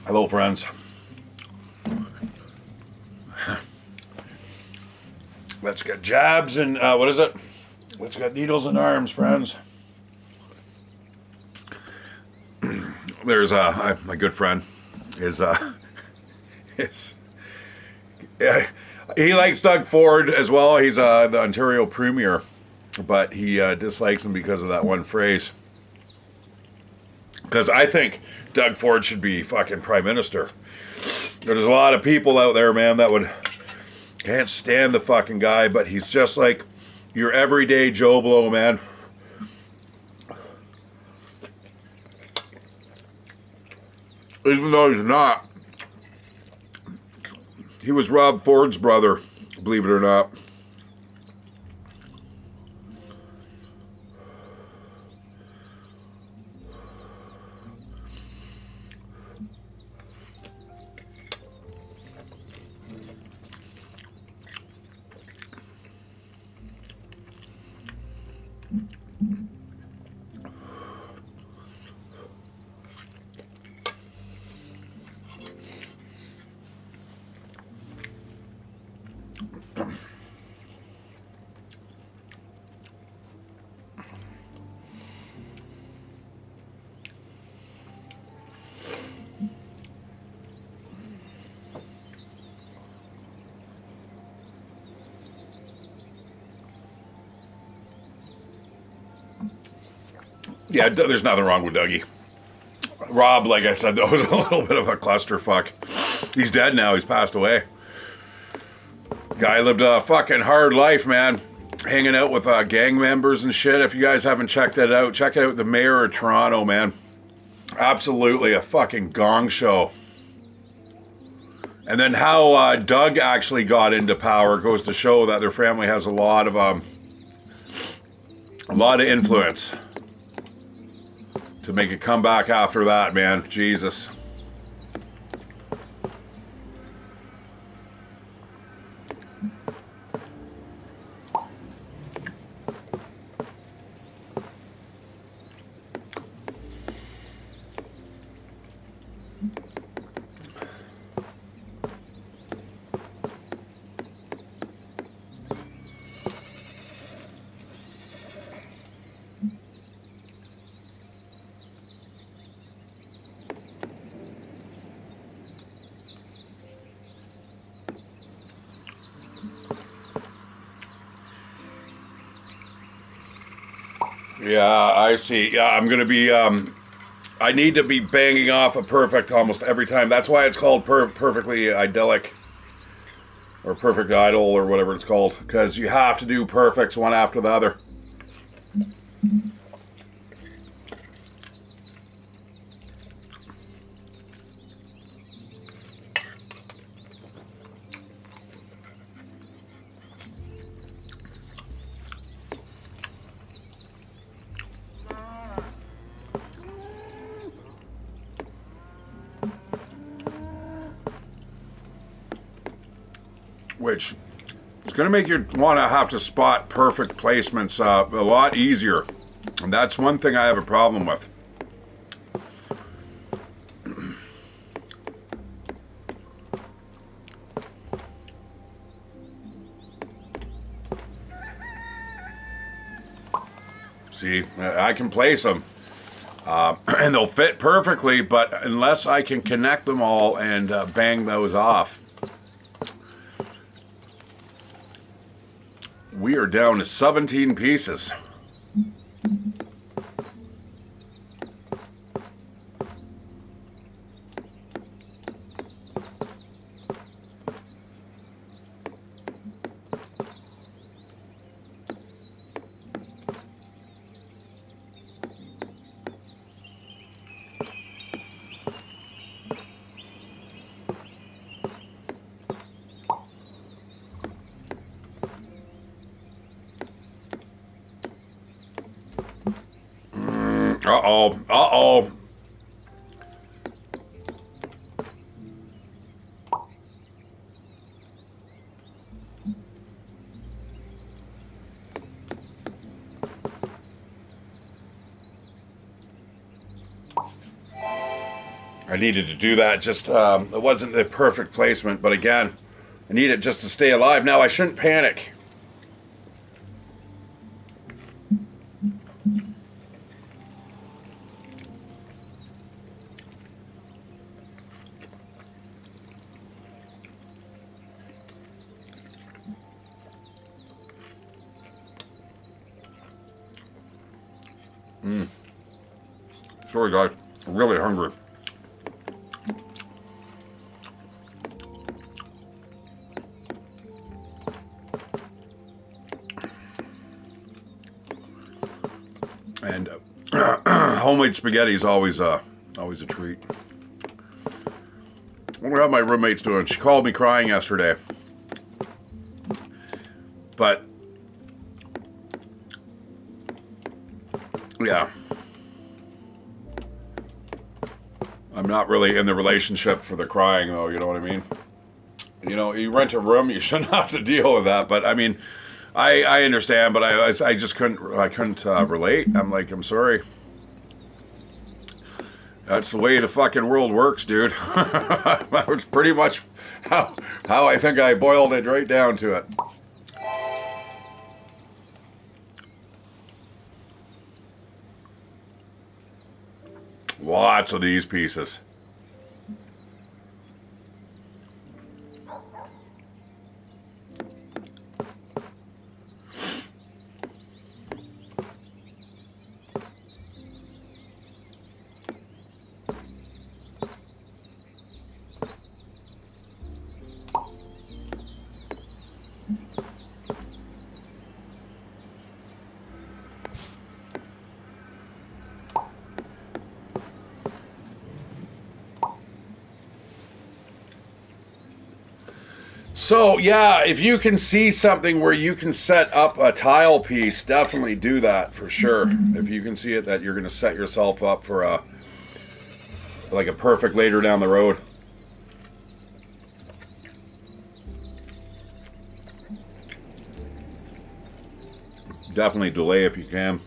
Hello, friends. Let's get jabs and, what is it? Let's get needles and arms, friends. There's my good friend is he likes Doug Ford as well. He's the Ontario Premier, but he dislikes him because of that one phrase. Because I think Doug Ford should be fucking prime minister. There's a lot of people out there, man, that can't stand the fucking guy, but he's just like your everyday Joe Blow, man. Even though he's not. He was Rob Ford's brother, believe it or not. Yeah, there's nothing wrong with Dougie. Rob, like I said, though, was a little bit of a clusterfuck. He's dead now. He's passed away. Guy lived a fucking hard life, man. Hanging out with gang members and shit. If you guys haven't checked that out, check out The Mayor of Toronto, man. Absolutely a fucking gong show. And then how Doug actually got into power goes to show that their family has a lot of influence to make a comeback after that, man. Jesus. Yeah, I see. Yeah, I'm going to be, I need to be banging off a perfect almost every time. That's why it's called Perfectly Idyllic, or Perfect Idol, or whatever it's called. Because you have to do perfects one after the other. Which is going to make you want to have to spot perfect placements a lot easier. And that's one thing I have a problem with. See, I can place them. And they'll fit perfectly, but unless I can connect them all and bang those off, we are down to 17 pieces. Uh-oh, uh-oh. I needed to do that, just, it wasn't the perfect placement, but again, I need it just to stay alive. Now, I shouldn't panic. Sorry, guys. really hungry. And homemade spaghetti is always a treat. I wonder how my roommate's doing. She called me crying yesterday. But yeah, I'm not really in the relationship for the crying, though. You know what I mean? You know, you rent a room, you shouldn't have to deal with that. But I mean, I understand, but I just couldn't relate. I'm like, I'm sorry. That's the way the fucking world works, dude. That was pretty much how I think I boiled it right down to it. Lots of these pieces. So, yeah, if you can see something where you can set up a tile piece, definitely do that for sure. If you can see it, that you're going to set yourself up for a perfect later down the road. Definitely delay if you can.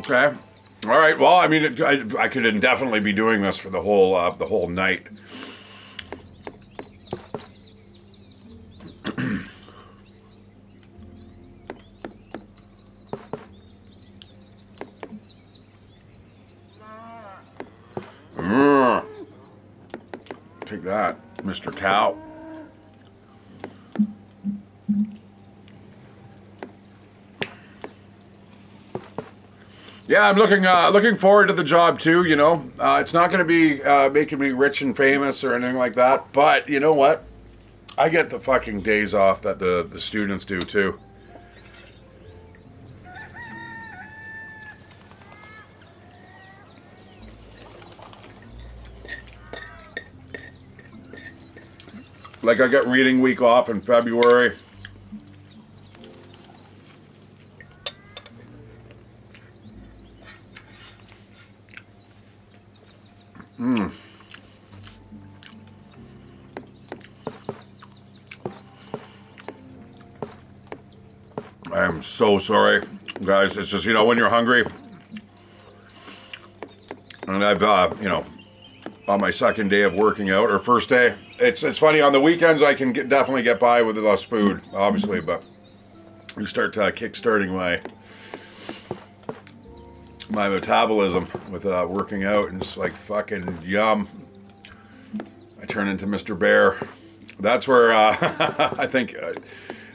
Okay. All right. Well, I mean, I could indefinitely be doing this for the whole night. Take that, Mr. Cow. Yeah, I'm looking forward to the job too. You know, it's not going to be making me rich and famous or anything like that. But you know what? I get the fucking days off that the students do too. Like I got reading week off in February. I'm so sorry, guys. It's just, you know, when you're hungry, and I've, you know, on my second day of working out or first day, it's funny. On the weekends, I can definitely get by with less food, obviously, but you start kickstarting my metabolism with working out, and it's like fucking yum. I turn into Mr. Bear. That's where I think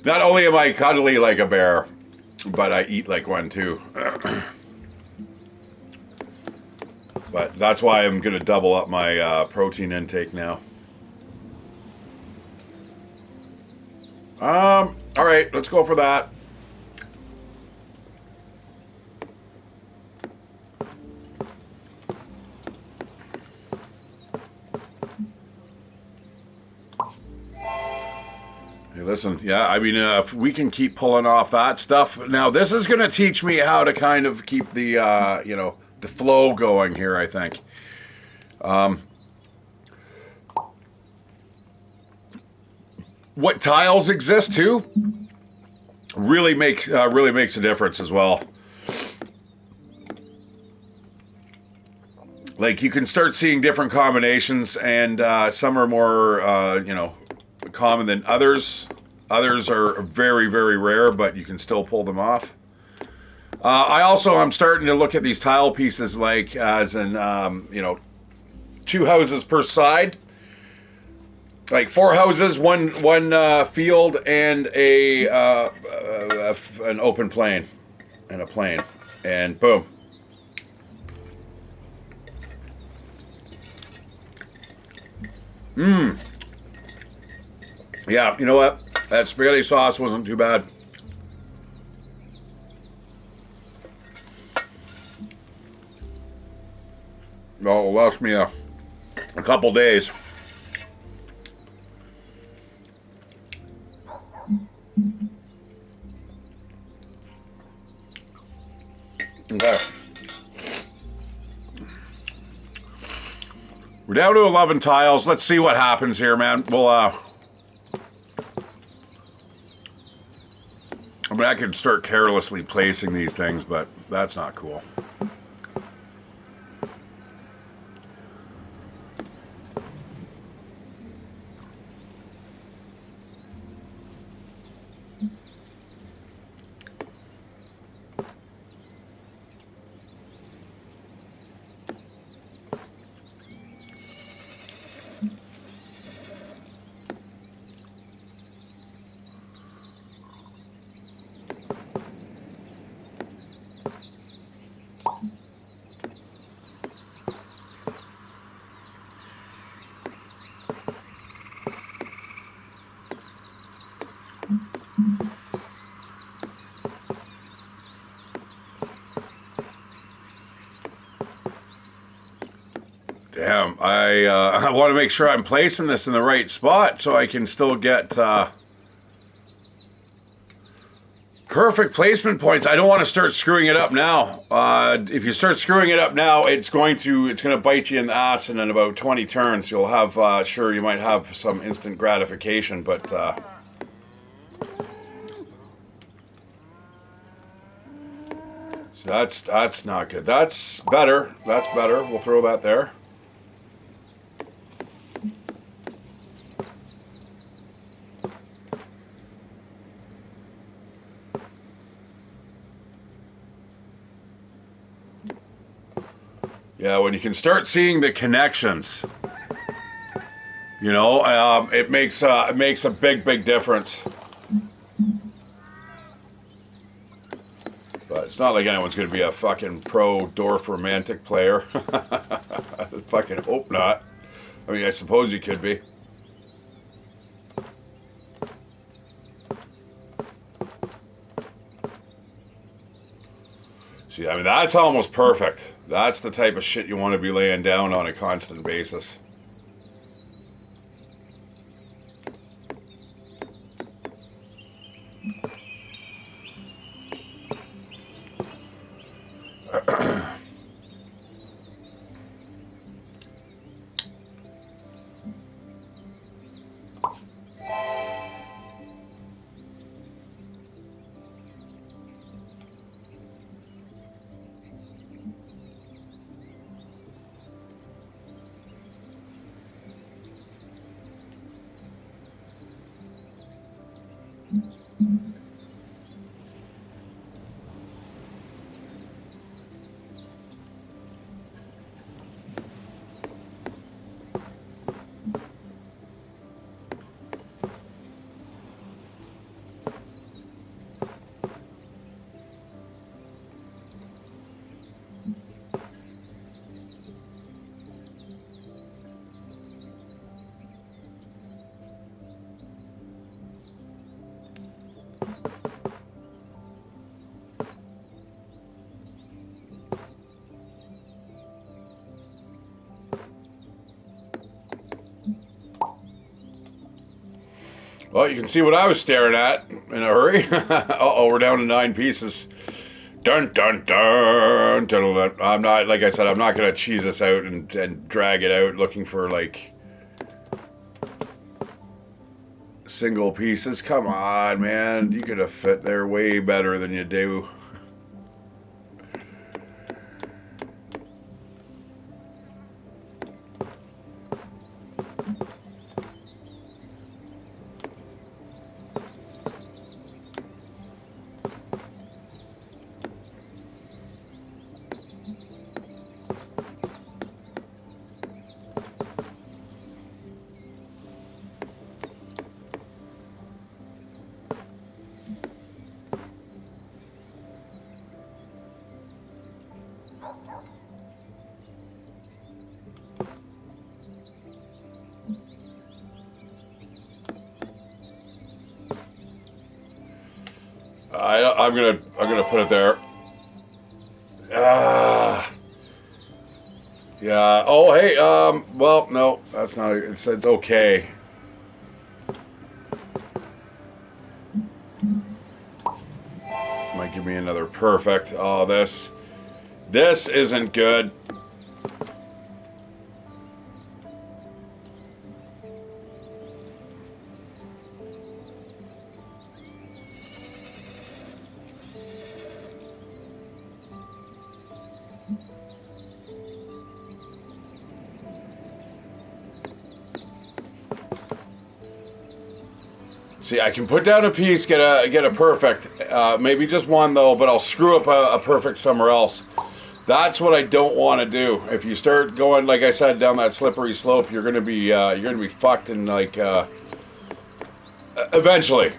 not only am I cuddly like a bear, but I eat like one too. But that's why I'm going to double up my protein intake now. All right, let's go for that. Hey, listen, yeah, I mean, if we can keep pulling off that stuff. Now, this is going to teach me how to kind of keep the, you know, the flow going here, I think. What tiles exist too really makes a difference as well. Like you can start seeing different combinations, and some are more you know, common than others. Others are very, very rare, but you can still pull them off. I also am starting to look at these tile pieces like as in you know, 2 houses per side, like 4 houses, one field, and an open plain and a plain, and boom. Mmm. Yeah, you know what? That spaghetti sauce wasn't too bad. Oh, it lost me a couple days. Okay. We're down to 11 tiles. Let's see what happens here, man. We'll, I mean, I could start carelessly placing these things, but that's not cool. Damn, I want to make sure I'm placing this in the right spot so I can still get perfect placement points. I don't want to start screwing it up now. If you start screwing it up now, it's going to bite you in the ass, and in about 20 turns, you'll have sure, you might have some instant gratification, but so that's not good. That's better. That's better. We'll throw that there. Yeah, when you can start seeing the connections, you know, it makes a big difference. But it's not like anyone's going to be a fucking pro Dorfromantik player. I fucking hope not. I mean, I suppose you could be. See, I mean, that's almost perfect. That's the type of shit you want to be laying down on a constant basis. Well, you can see what I was staring at in a hurry. Uh-oh, we're down to 9 pieces. Dun, dun, dun, dun, dun. I'm not, like I said, I'm not going to cheese this out and drag it out looking for, like, single pieces. Come on, man. You could have fit there way better than you do. I'm gonna put it there. Yeah. Oh, hey. Well, no, that's not. It's okay. Might give me another perfect. Oh, this isn't good. See, I can put down a piece, get a perfect, maybe just one though, but I'll screw up a perfect somewhere else. That's what I don't want to do. If you start going, like I said, down that slippery slope, you're gonna be fucked, and like eventually,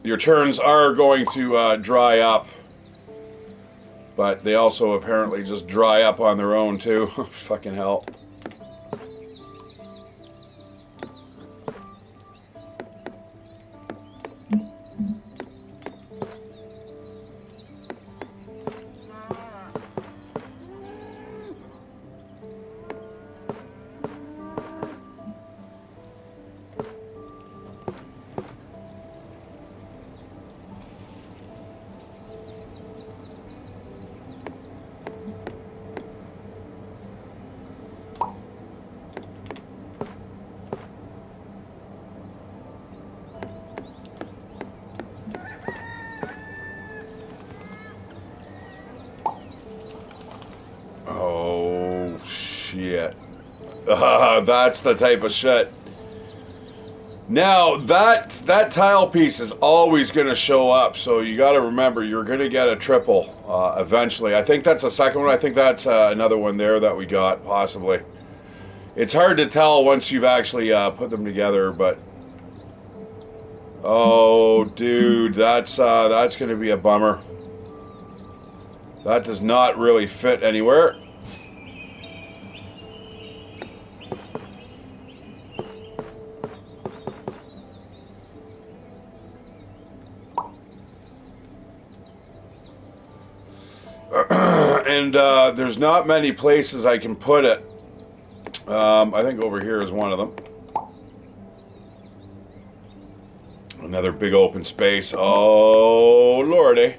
your turns are going to dry up, but they also apparently just dry up on their own too. Fucking hell. Oh, shit. That's the type of shit. Now, that tile piece is always going to show up, so you got to remember, you're going to get a triple eventually. I think that's the second one. I think that's another one there that we got, possibly. It's hard to tell once you've actually put them together, but... Oh, dude, that's going to be a bummer. That does not really fit anywhere. And there's not many places I can put it. I think over here is one of them. Another big open space. Oh, lordy.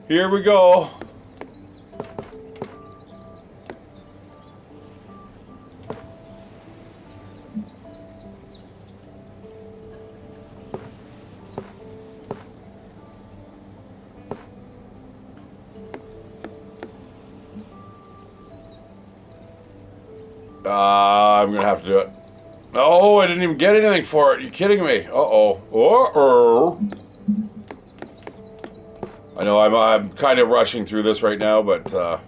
Here we go. I'm going to have to do it. Oh, I didn't even get anything for it. You're kidding me. Uh-oh. Uh-oh. I know I'm kind of rushing through this right now, but...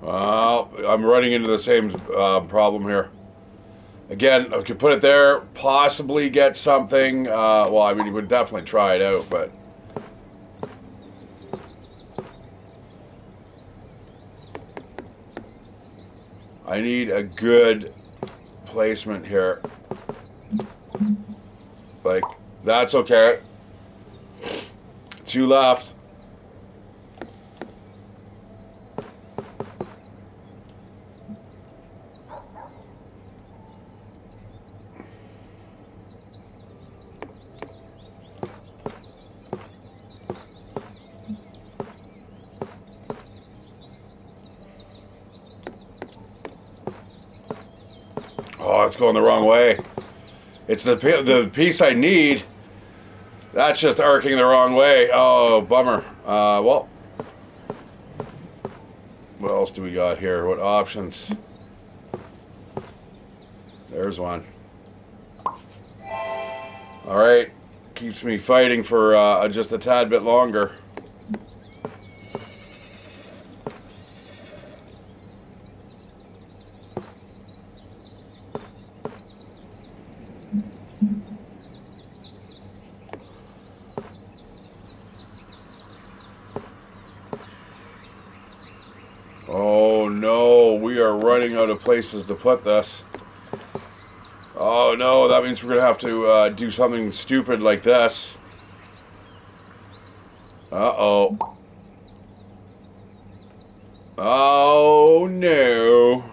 Well, I'm running into the same problem here. Again, I could put it there, possibly get something. Well, I mean, you would definitely try it out, but... I need a good placement here. Like, that's okay. 2 left. Oh, it's going the wrong way. It's the piece I need. That's just arcing the wrong way. Oh, bummer. Well, what else do we got here? What options? There's one. All right. Keeps me fighting for just a tad bit longer. Oh no, we are running out of places to put this. Oh no, that means we're going to have to do something stupid like this. Uh-oh. Oh no.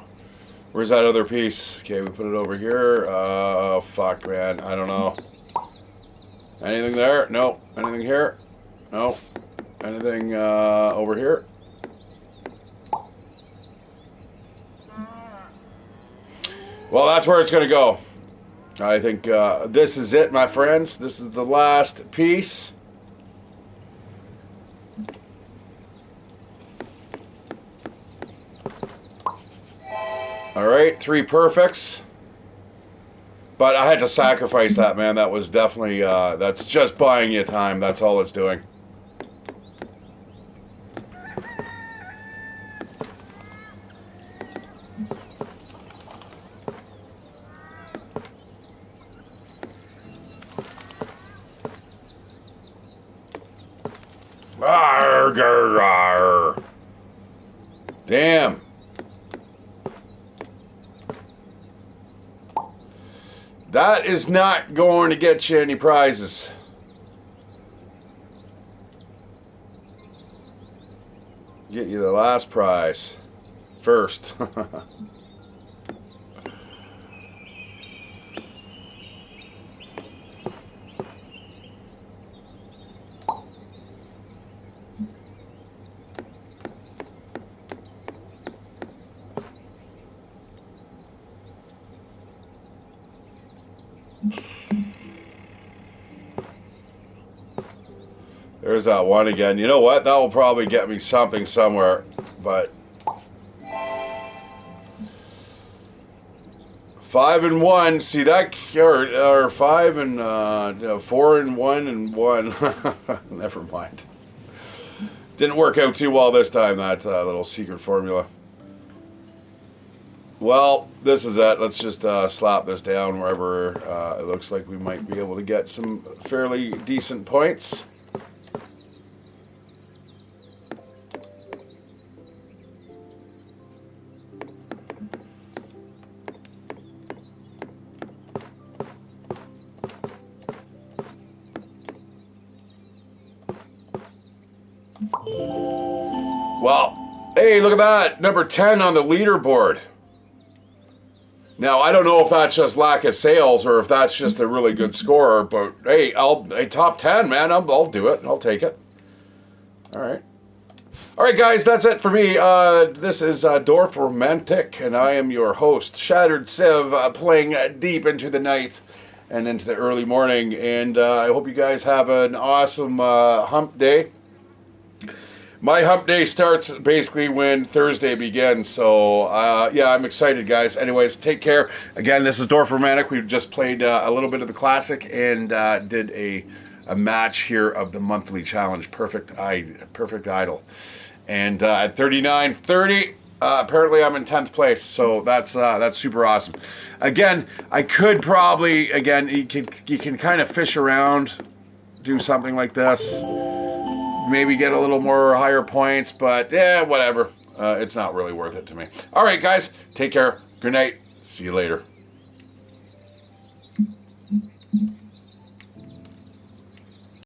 Where's that other piece? Okay, we put it over here. Oh, fuck, man. I don't know. Anything there? No. Anything here? No. Anything over here? Well, that's where it's going to go. I think this is it, my friends. This is the last piece. All right, 3 perfects. But I had to sacrifice that, man. That was definitely, that's just buying you time. That's all it's doing. Damn. That is not going to get you any prizes. Get you the last prize first. There's that one again. You know what? That will probably get me something somewhere. But 5 and 1. See that? Or 5 and 4 and 1 and 1. Never mind. Didn't work out too well this time. That little secret formula. Well, this is it. Let's just slap this down wherever it looks like we might be able to get some fairly decent points. Well, hey, look at that. Number 10 on the leaderboard. Now, I don't know if that's just lack of sales or if that's just a really good score, but hey, top 10, man. I'll do it. I'll take it. All right. All right, guys, that's it for me. This is Dorfromantik, and I am your host, Shattered Civ, playing deep into the night and into the early morning. And I hope you guys have an awesome hump day. My hump day starts basically when Thursday begins, so yeah, I'm excited, guys. Anyways, take care. Again, this is Dorfromantik. We've just played a little bit of the classic and did a match here of the monthly challenge, Perfect Idol. And at 39:30, apparently I'm in 10th place, so that's super awesome. Again, I could probably, again, you can kind of fish around, do something like this. Maybe get a little more higher points, but yeah, whatever. It's not really worth it to me. All right, guys, take care. Good night. See you later.